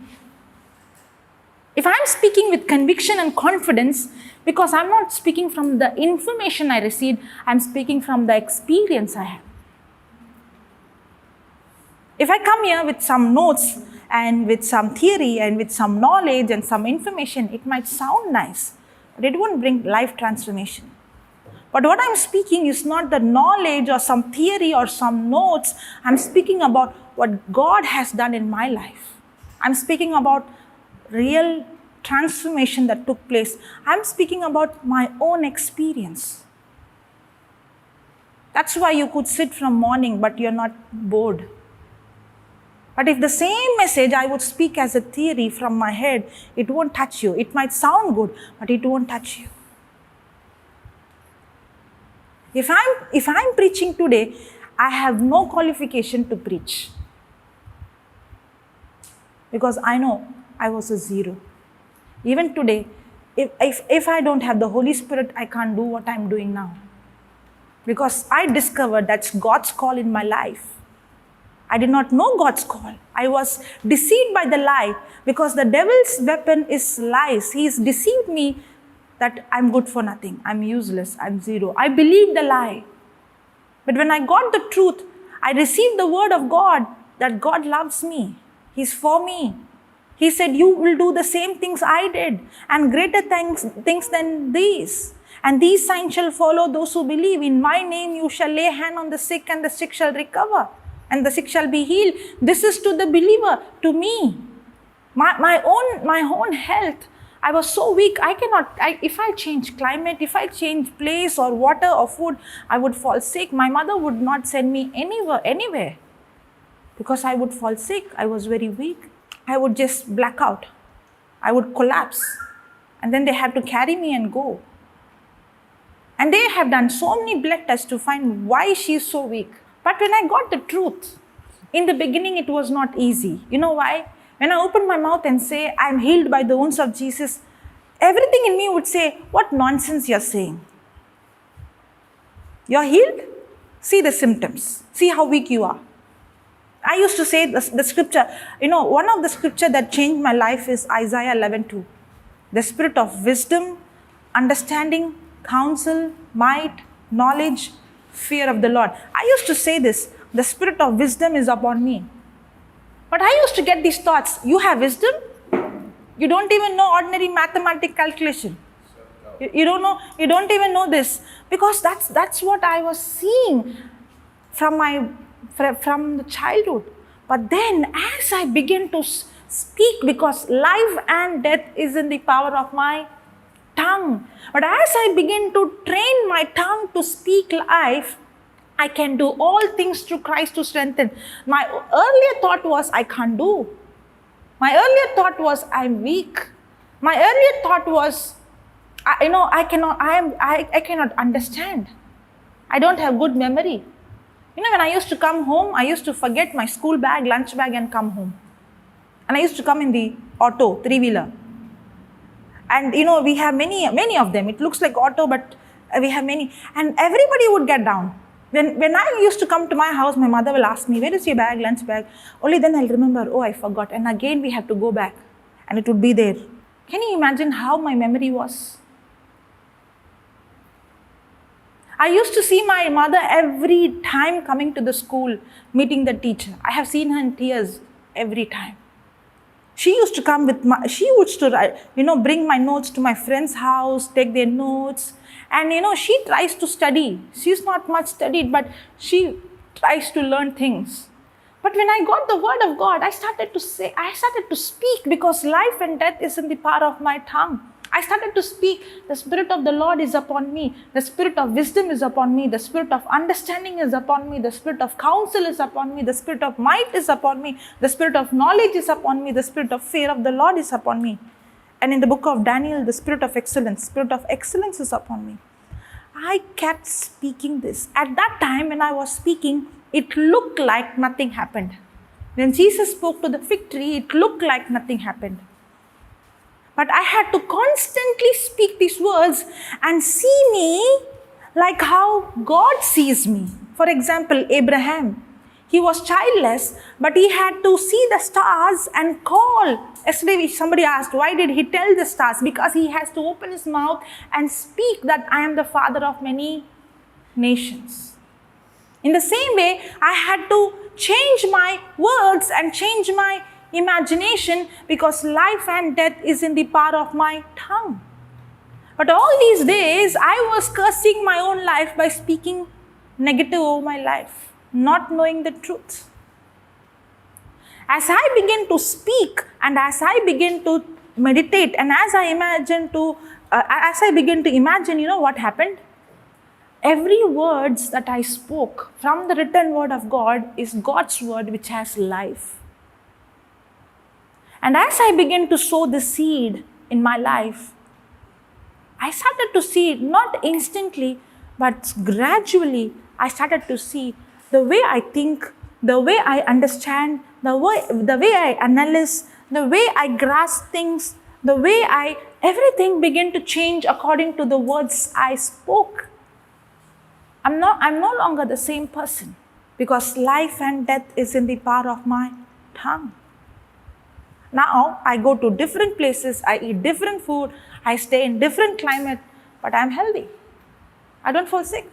If I'm speaking with conviction and confidence, because I'm not speaking from the information I received, I'm speaking from the experience I have. If I come here with some notes and with some theory and with some knowledge and some information, it might sound nice, but it won't bring life transformation. But what I'm speaking is not the knowledge or some theory or some notes. I'm speaking about what God has done in my life. I'm speaking about real transformation that took place. I'm speaking about my own experience. That's why you could sit from morning, but you're not bored. But if the same message I would speak as a theory from my head, it won't touch you. It might sound good, but it won't touch you. If I'm preaching today, I have no qualification to preach. Because I know I was a zero. Even today, if I don't have the Holy Spirit, I can't do what I'm doing now. Because I discovered that's God's call in my life. I did not know God's call. I was deceived by the lie because the devil's weapon is lies. He's deceived me that I'm good for nothing. I'm useless. I'm zero. I believed the lie. But when I got the truth, I received the word of God that God loves me. He's for me. He said, you will do the same things I did and greater things than these. And these signs shall follow those who believe. In my name you shall lay hand on the sick and the sick shall recover and the sick shall be healed. This is to the believer, to me. My own health. I was so weak. If I change climate, if I change place or water or food, I would fall sick. My mother would not send me anywhere because I would fall sick. I was very weak. I would just black out. I would collapse. And then they had to carry me and go. And they have done so many blood tests to find why she is so weak. But when I got the truth, in the beginning it was not easy. You know why? When I opened my mouth and say, I'm healed by the wounds of Jesus, everything in me would say, what nonsense you're saying. You're healed? See the symptoms. See how weak you are. I used to say the scripture, one of the scripture that changed my life is Isaiah 11:2. The spirit of wisdom, understanding, counsel, might, knowledge, fear of the Lord. I used to say this, the spirit of wisdom is upon me. But I used to get these thoughts, you have wisdom? You don't even know ordinary mathematical calculation. You don't know, you don't even know this. Because that's what I was seeing from the childhood. But then as I began to speak, because life and death is in the power of my tongue. But as I begin to train my tongue to speak life, I can do all things through Christ to strengthen. My earlier thought was, I can't do. My earlier thought was, I'm weak. My earlier thought was, I cannot understand. I don't have good memory. When I used to come home, I used to forget my school bag, lunch bag and come home. And I used to come in the auto, three-wheeler. And we have many of them. It looks like auto, but we have many. And everybody would get down. When I used to come to my house, my mother will ask me, where is your bag, lunch bag? Only then I'll remember, oh, I forgot. And again we have to go back and it would be there. Can you imagine how my memory was? I used to see my mother every time coming to the school, meeting the teacher. I have seen her in tears every time. She used to come bring my notes to my friend's house, take their notes. And she tries to study. She's not much studied, but she tries to learn things. But when I got the word of God, I started to speak because life and death is in the power of my tongue. I started to speak, the Spirit of the Lord is upon me. The Spirit of wisdom is upon me. The Spirit of understanding is upon me. The Spirit of counsel is upon me. The Spirit of might is upon me. The Spirit of knowledge is upon me. The Spirit of fear of the Lord is upon me. And in the book of Daniel, the Spirit of excellence is upon me. I kept speaking this. At that time when I was speaking, it looked like nothing happened. When Jesus spoke to the fig tree, it looked like nothing happened. But I had to constantly speak these words and see me like how God sees me. For example, Abraham. He was childless, but he had to see the stars and call. Yesterday somebody asked, why did he tell the stars? Because he has to open his mouth and speak that I am the father of many nations. In the same way, I had to change my words and change my imagination because life and death is in the power of my tongue. But all these days, I was cursing my own life by speaking negative over my life, not knowing the truth. As I begin to speak and as I begin to meditate and as I begin to imagine, what happened? Every words that I spoke from the written word of God is God's word which has life. And as I begin to sow the seed in my life, I started to see it not instantly, but gradually I started to see the way I think, the way I understand, the way I analyze, the way I grasp things, everything began to change according to the words I spoke. I'm no longer the same person. Because life and death is in the power of my tongue. Now, I go to different places, I eat different food, I stay in different climate, but I'm healthy. I don't fall sick.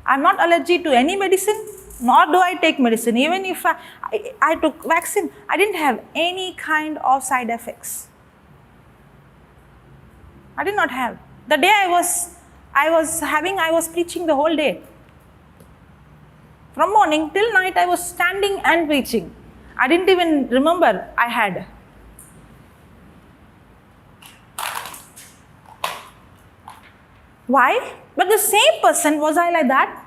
I'm not allergic to any medicine, nor do I take medicine. Even if I took vaccine, I didn't have any kind of side effects. I did not have. The day I was preaching the whole day. From morning till night, I was standing and preaching. I didn't even remember I had. Why? But the same person, was I like that?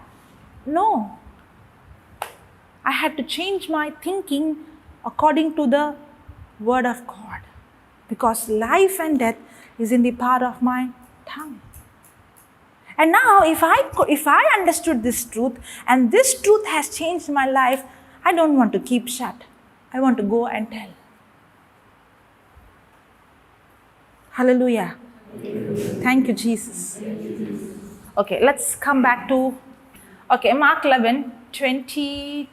No. I had to change my thinking according to the word of God. Because life and death is in the power of my tongue. And now if I understood this truth and this truth has changed my life, I don't want to keep shut. I want to go and tell. Hallelujah. Thank you, Jesus. Okay, let's come back to, Mark 11, 20,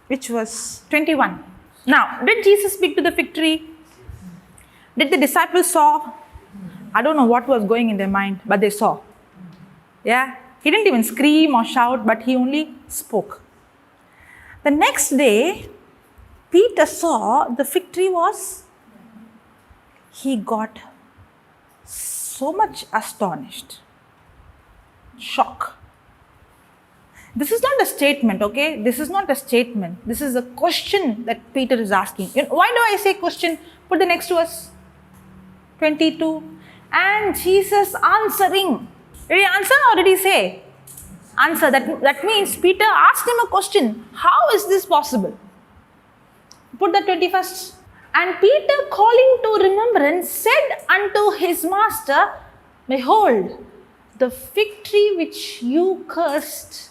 which was 21. Now, did Jesus speak to the fig tree? Did the disciples saw? I don't know what was going in their mind, but they saw. Yeah, he didn't even scream or shout, but he only spoke. The next day, Peter saw the fig tree he got so much astonished. Shock. This is not a statement, okay? This is not a statement. This is a question that Peter is asking. Why do I say question? Put the next verse. 22. And Jesus answering. Did he answer or did he say? Answer. That means Peter asked him a question. How is this possible? Put the 21st. And Peter calling to remembrance said unto his master, Behold, the fig tree which you cursed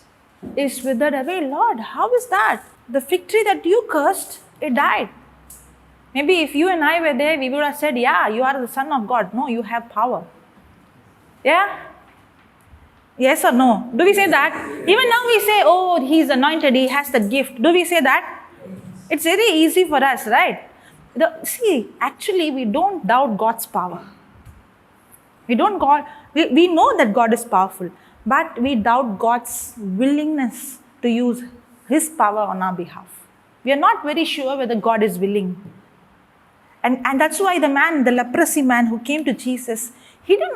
is withered away. Lord, how is that? The fig tree that you cursed, it died. Maybe if you and I were there, we would have said, yeah, you are the Son of God. No, you have power. Yeah? Yes or no? Do we say that? Even now we say, oh, he's anointed, he has the gift. Do we say that? It's very easy for us, right? Actually, we don't doubt God's power. We know that God is powerful, but we doubt God's willingness to use His power on our behalf. We are not very sure whether God is willing. And that's why the leprosy man who came to Jesus, he did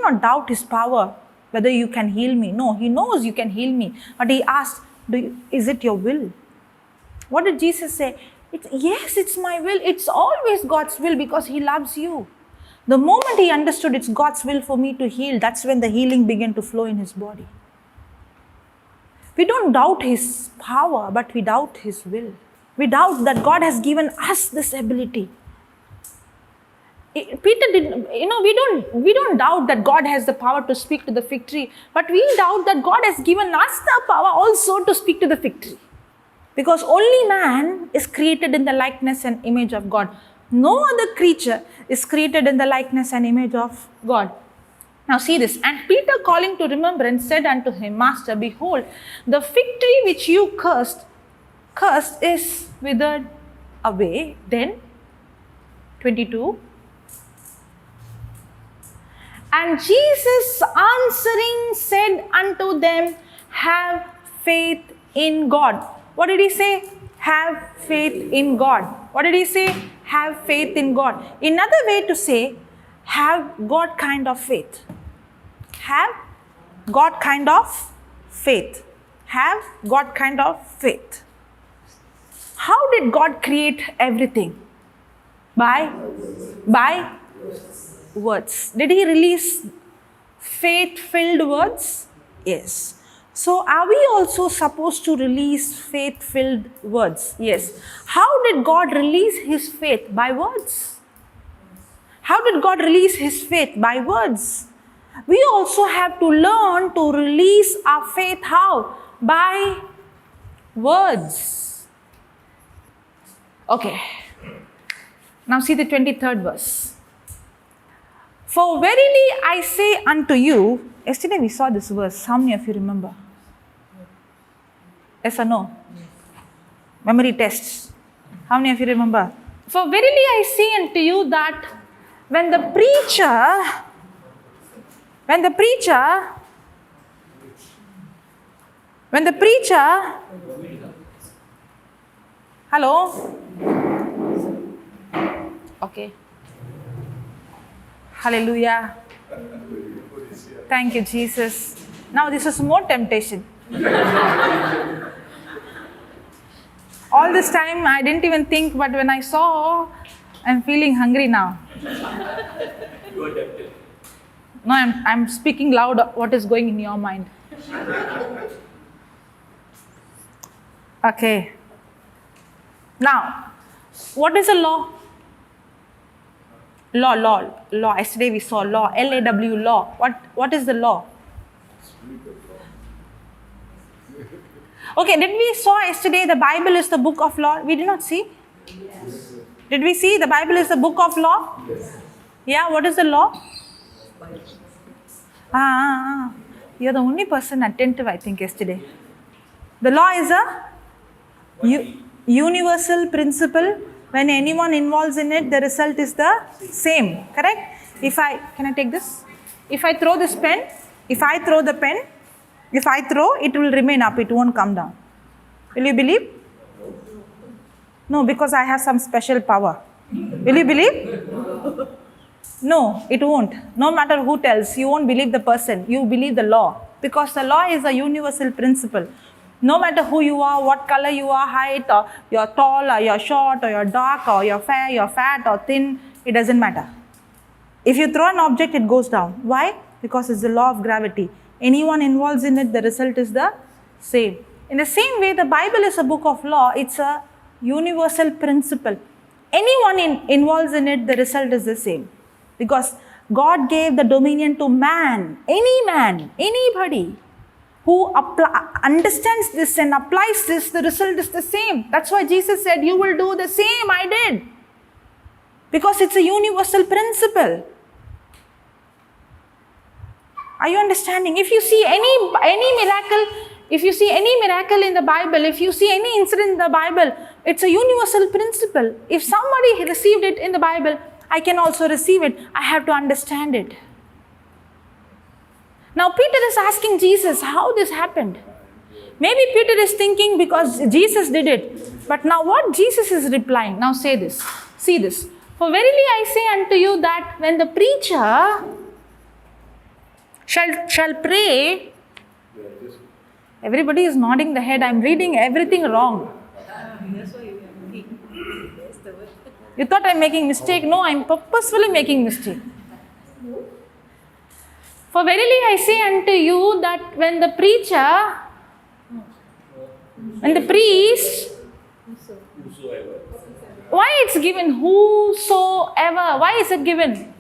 not doubt His power, whether you can heal me. No, he knows you can heal me. But he asked, is it your will? What did Jesus say? Yes, it's my will. It's always God's will because He loves you. The moment he understood it's God's will for me to heal, that's when the healing began to flow in his body. We don't doubt His power, but we doubt His will. We doubt that God has given us this ability. Peter didn't, we don't doubt that God has the power to speak to the fig tree, but we doubt that God has given us the power also to speak to the fig tree. Because only man is created in the likeness and image of God. No other creature is created in the likeness and image of God. Now see this. And Peter calling to remembrance said unto him, Master, behold, the fig tree which you cursed is withered away. Then, 22. And Jesus answering said unto them, Have faith in God. What did He say? Have faith in God. What did He say? Have faith in God. Another way to say, have God kind of faith. Have God kind of faith. Have God kind of faith. How did God create everything? By words. Did He release faith-filled words? Yes. So are we also supposed to release faith-filled words? Yes. How did God release His faith? By words. How did God release His faith? By words. We also have to learn to release our faith how? By words. Okay. Now see the 23rd verse. For verily I say unto you, yesterday we saw this verse. How many of you remember? Yes or no? Memory tests. How many of you remember? For verily I say unto you that when the preacher, hello? Okay. Hallelujah. Thank you, Jesus. Now this is more temptation. All this time I didn't even think, but when I saw, I'm feeling hungry now. You are tempted. No, I'm speaking loud what is going in your mind. Okay. Now, what is a law? Law. Yesterday we saw law, L-A-W, law. What is the law? Okay, did we saw yesterday the Bible is the book of law? We did not see? Yes. Did we see the Bible is the book of law? Yes. Yeah, what is the law? You're the only person attentive, I think, yesterday. The law is a universal principle. When anyone involves in it, the result is the same. Correct? Can I take this? If I throw this pen, if I throw, it will remain up. It won't come down. Will you believe? No, because I have some special power. Will you believe? No, it won't. No matter who tells, you won't believe the person. You believe the law. Because the law is a universal principle. No matter who you are, what color you are, height, or you're tall, or you're short, or you're dark, or you're fair, you're fat, or thin, it doesn't matter. If you throw an object, it goes down. Why? Because it's the law of gravity. Anyone involved in it, the result is the same. In the same way, the Bible is a book of law. It's a universal principle. Anyone involved in it, the result is the same. Because God gave the dominion to man, anybody who understands this and applies this, the result is the same. That's why Jesus said, you will do the same I did. Because it's a universal principle. Are you understanding? If you see any miracle, in the Bible, if you see any incident in the Bible, it's a universal principle. If somebody received it in the Bible, I can also receive it. I have to understand it. Now Peter is asking Jesus how this happened. Maybe Peter is thinking because Jesus did it. But now what Jesus is replying? Now say this. See this. For verily I say unto you that when the preacher shall pray, everybody is nodding the head. I'm reading everything wrong. You thought I'm making mistake? No, I'm purposefully making mistake. For verily I say unto you that when the priest, Whosoever. why it's given whosoever? Why is it given?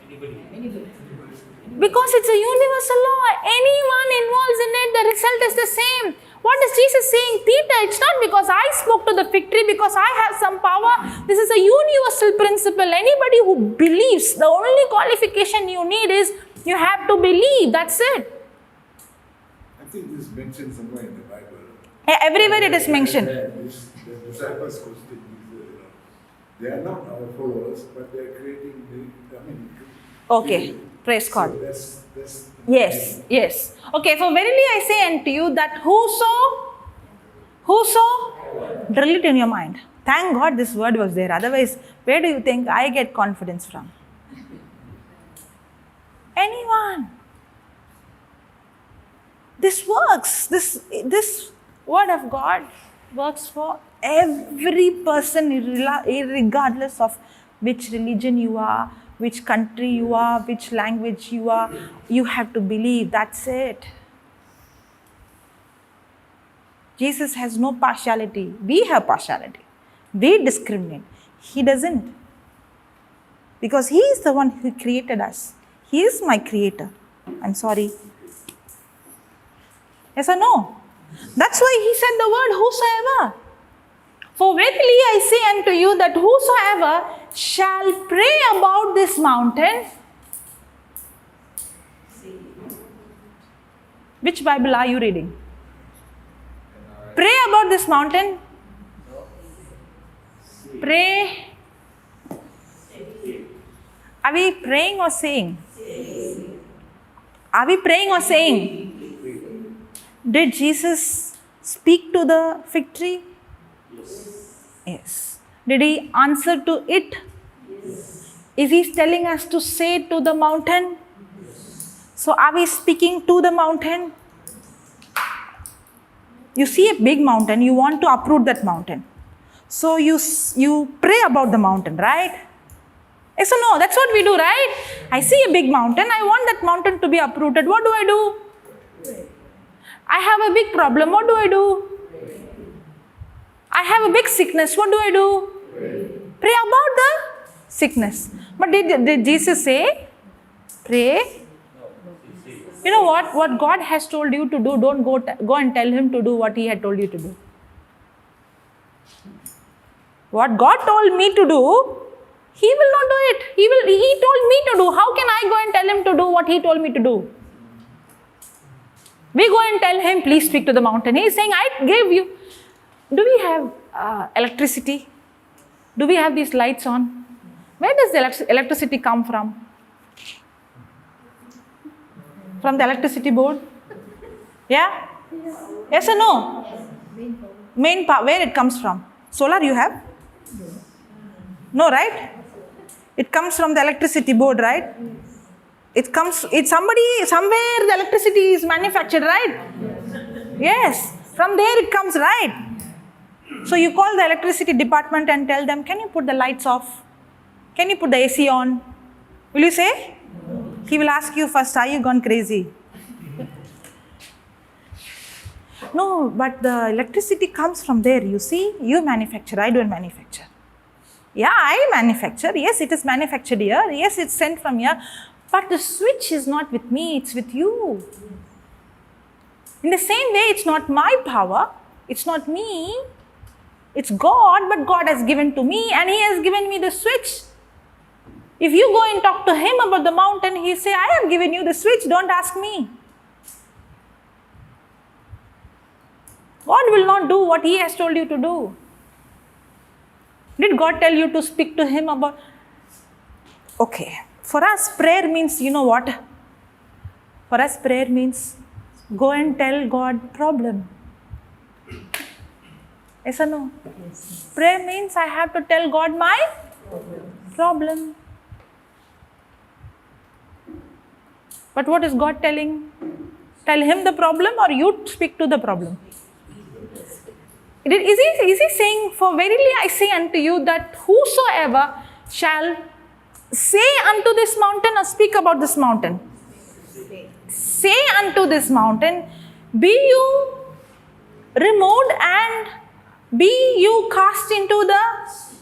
Because it's a universal law. Anyone involved in it, the result is the same. What is Jesus saying? Peter, it's not because I spoke to the fig tree, because I have some power. This is a universal principle. Anybody who believes, the only qualification you need is you have to believe. That's it. I think this is mentioned somewhere in the Bible. Everywhere it is mentioned. The disciples question they are not our followers, but they are creating Okay, praise God. So that's Yes. Okay, for verily I say unto you that whoso, drill it in your mind. Thank God this word was there. Otherwise, where do you think I get confidence from? Anyone. This works. This word of God works for every person, regardless of which religion you are, which country you are, which language you are. You have to believe. That's it. Jesus has no partiality. We have partiality. We discriminate. He doesn't. Because He is the one who created us. He is my creator. I'm sorry. Yes or no? That's why He said the word whosoever. For verily I say unto you that whosoever shall pray about this mountain. Which Bible are you reading? Pray about about this mountain? Pray. Are we praying or saying? Are we praying or saying? Did Jesus speak to the fig tree? Yes. Did he answer to it? Is he telling us to say to the mountain? So are we speaking to the mountain? You see a big mountain, you want to uproot that mountain. So you pray about the mountain, right? Yes or no? That's what we do, right? I see a big mountain, I want that mountain to be uprooted. What do I do? I have a big problem, what do I do? I have a big sickness, what do I do? Pray about the sickness. But did Jesus say, pray? You know what God has told you to do, don't go and tell him to do what he had told you to do. What God told me to do, he will not do it. He told me to do. How can I go and tell him to do what he told me to do? We go and tell him, please speak to the mountain. He is saying, I gave you. Do we have electricity? Do we have these lights on? Where does the electricity come from? From the electricity board? Yeah? Yes or no? Main power. Where it comes from? Solar you have? No, right? It comes from the electricity board, right? It's somewhere the electricity is manufactured, right? Yes. From there it comes, right? So you call the electricity department and tell them, can you put the lights off? Can you put the AC on? Will you say? He will ask you first, are you gone crazy? No, but the electricity comes from there, you see. You manufacture, I don't manufacture. Yeah, I manufacture. Yes, it is manufactured here. Yes, it's sent from here. But the switch is not with me, it's with you. In the same way, it's not my power. It's not me. It's God, but God has given to me and he has given me the switch. If you go and talk to him about the mountain, he say, I have given you the switch, don't ask me. God will not do what he has told you to do. Did God tell you to speak to him about? Okay. For us, prayer means, you know what? For us, prayer means go and tell God problem. Yes or no? Yes. Prayer means I have to tell God my problem. But what is God telling? Tell him the problem or you speak to the problem? Is he saying, for verily I say unto you that whosoever shall say unto this mountain or speak about this mountain? Say unto this mountain, be you removed and be you cast into the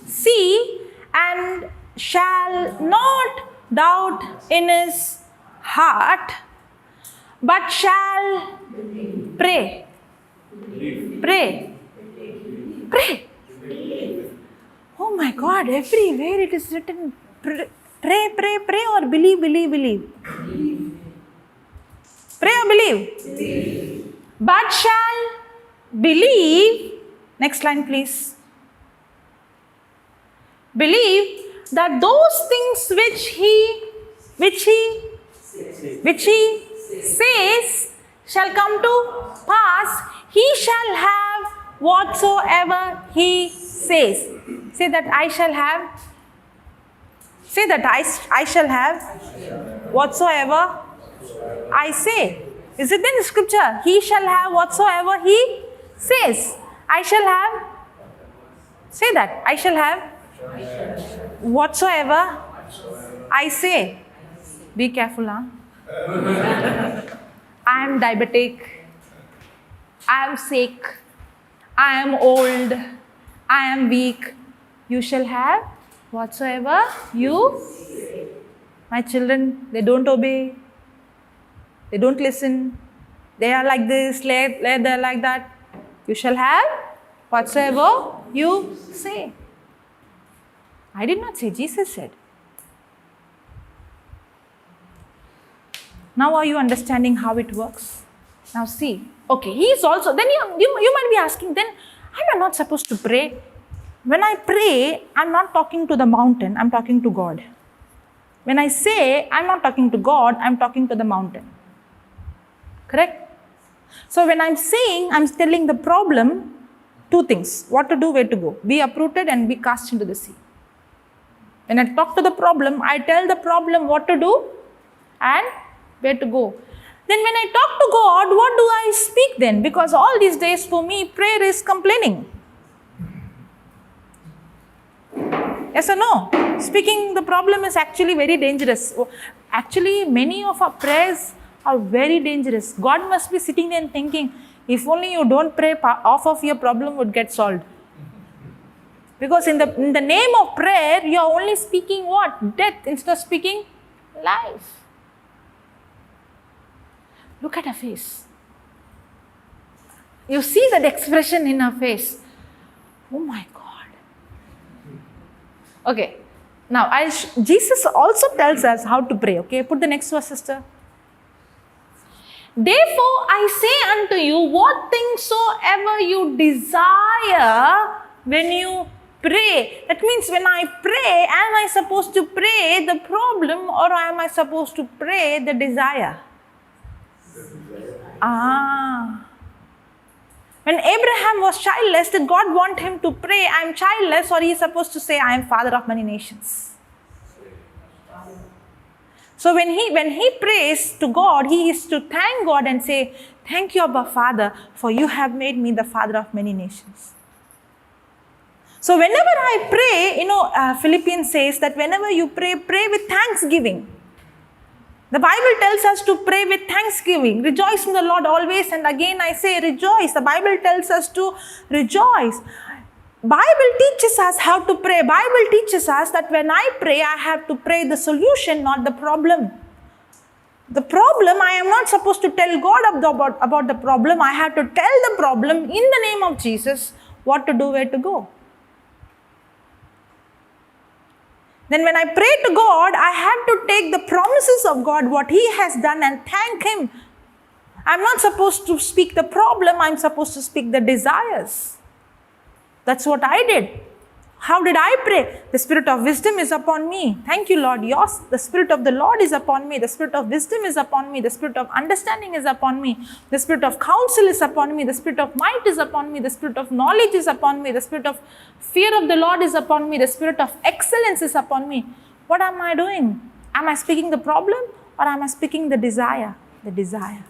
sea, and shall not doubt in his heart, but shall pray. Pray. Pray. Oh my God, everywhere it is written, pray, pray, pray, or believe, believe, believe. Pray or believe? But shall believe, next line please. Believe that those things which he says shall come to pass, he shall have whatsoever he says. Say that I shall have. Say that I shall have whatsoever I say. Is it in the scripture? He shall have whatsoever he says. I shall have. Say that. I shall have whatsoever I say. Be careful, huh? I am diabetic. I am sick. I am old. I am weak. You shall have whatsoever you. My children, they don't obey. They don't listen. They are like this, they are like that. You shall have whatsoever you say. I did not say, Jesus said. Now are you understanding how it works? Now see. Okay, he is also, then you might be asking, then Am I not supposed to pray? When I pray, I'm not talking to the mountain, I'm talking to God. When I say, I'm not talking to God, I'm talking to the mountain. Correct? So when I'm saying, I'm telling the problem, two things. What to do, where to go. Be uprooted and be cast into the sea. When I talk to the problem, I tell the problem what to do and where to go. Then when I talk to God, what do I speak then? Because all these days for me, prayer is complaining. Yes or no? Speaking the problem is actually very dangerous. Actually, many of our prayers are very dangerous. God must be sitting there and thinking, if only you don't pray, half of your problem would get solved. Because in the name of prayer, you are only speaking what? Death instead of speaking life. Look at her face. You see that expression in her face. Oh my God. Okay. Now, Jesus also tells us how to pray. Okay, put the next verse, sister. Therefore, I say unto you, what things soever you desire when you pray. That means when I pray, am I supposed to pray the problem or am I supposed to pray the desire? When Abraham was childless, did God want him to pray, I am childless, or he is supposed to say, I am father of many nations? So when he prays to God, he is to thank God and say, thank you, Abba Father, for you have made me the father of many nations. So whenever I pray, Philippians says that whenever you pray, pray with thanksgiving. The Bible tells us to pray with thanksgiving. Rejoice in the Lord always. And again I say rejoice. The Bible tells us to rejoice. Bible teaches us how to pray. Bible teaches us that when I pray, I have to pray the solution, not the problem. The problem, I am not supposed to tell God about the problem. I have to tell the problem in the name of Jesus what to do, where to go. Then when I pray to God, I have to take the promises of God, what He has done, and thank Him. I'm not supposed to speak the problem, I'm supposed to speak the desires. That's what I did. How did I pray? The Spirit of wisdom is upon me. Thank you, Lord. The Spirit of the Lord is upon me. The Spirit of wisdom is upon me. The Spirit of understanding is upon me. The Spirit of counsel is upon me. The Spirit of might is upon me. The Spirit of knowledge is upon me. The Spirit of fear of the Lord is upon me. The Spirit of excellence is upon me. What am I doing? Am I speaking the problem or am I speaking the desire? The desire.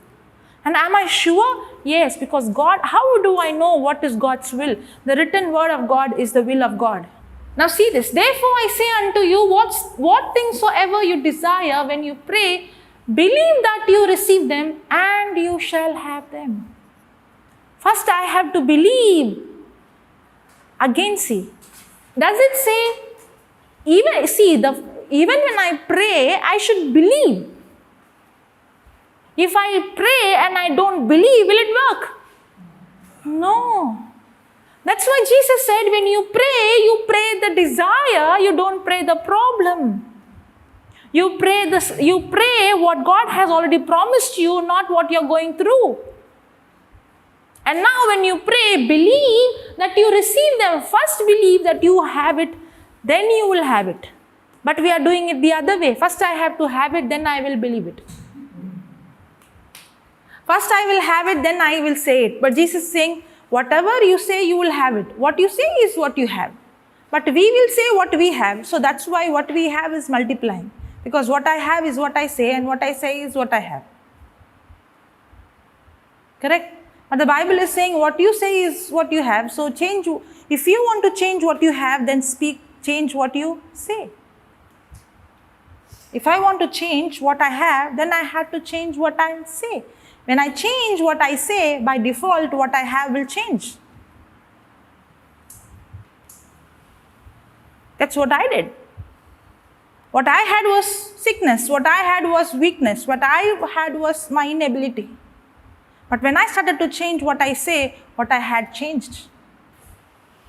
And am I sure? Yes, because God, how do I know what is God's will? The written word of God is the will of God. Now see this. Therefore I say unto you, what things soever you desire when you pray, believe that you receive them and you shall have them. First I have to believe. Again see. Does it say, even when I pray, I should believe. If I pray and I don't believe, will it work? No. That's why Jesus said when you pray the desire, you don't pray the problem. You pray what God has already promised you, not what you're going through. And now when you pray, believe that you receive them. First believe that you have it, then you will have it. But we are doing it the other way. First I have to have it, then I will believe it. First I will have it, then I will say it. But Jesus is saying, whatever you say, you will have it. What you say is what you have. But we will say what we have. So that's why what we have is multiplying. Because what I have is what I say, and what I say is what I have. Correct? But the Bible is saying what you say is what you have. So change. If you want to change what you have, then change what you say. If I want to change what I have, then I have to change what I say. When I change what I say, by default, what I have will change. That's what I did. What I had was sickness. What I had was weakness. What I had was my inability. But when I started to change what I say, what I had changed.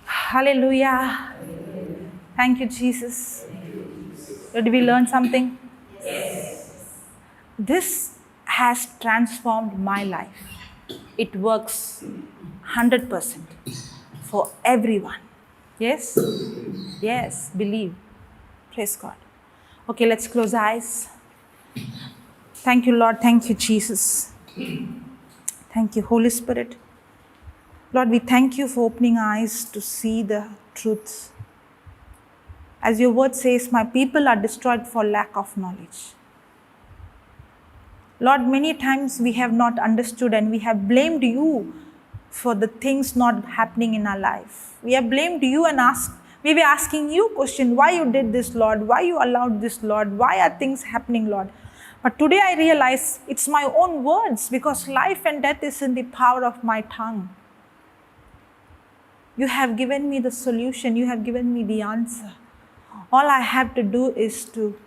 Hallelujah. Thank you, Jesus. Did we learn something? Yes. This has transformed my life. It works 100%. for everyone. Yes? Yes, believe. Praise God. Okay, let's close eyes. Thank you, Lord. Thank you, Jesus. Thank you, Holy Spirit. Lord, we thank you for opening eyes to see the truths. As your word says, my people are destroyed for lack of knowledge. Lord, many times we have not understood and we have blamed you for the things not happening in our life. We have blamed you and maybe asking you question, why you did this, Lord? Why you allowed this, Lord? Why are things happening, Lord? But today I realize it's my own words, because life and death is in the power of my tongue. You have given me the solution. You have given me the answer. All I have to do is to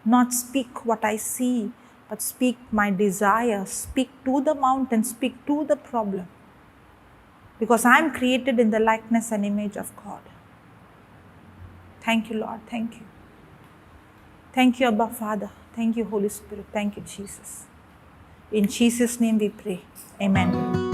not speak what I see, but speak my desire, speak to the mountain, speak to the problem. Because I am created in the likeness and image of God. Thank you, Lord. Thank you. Thank you, Abba Father. Thank you, Holy Spirit. Thank you, Jesus. In Jesus' name we pray. Amen.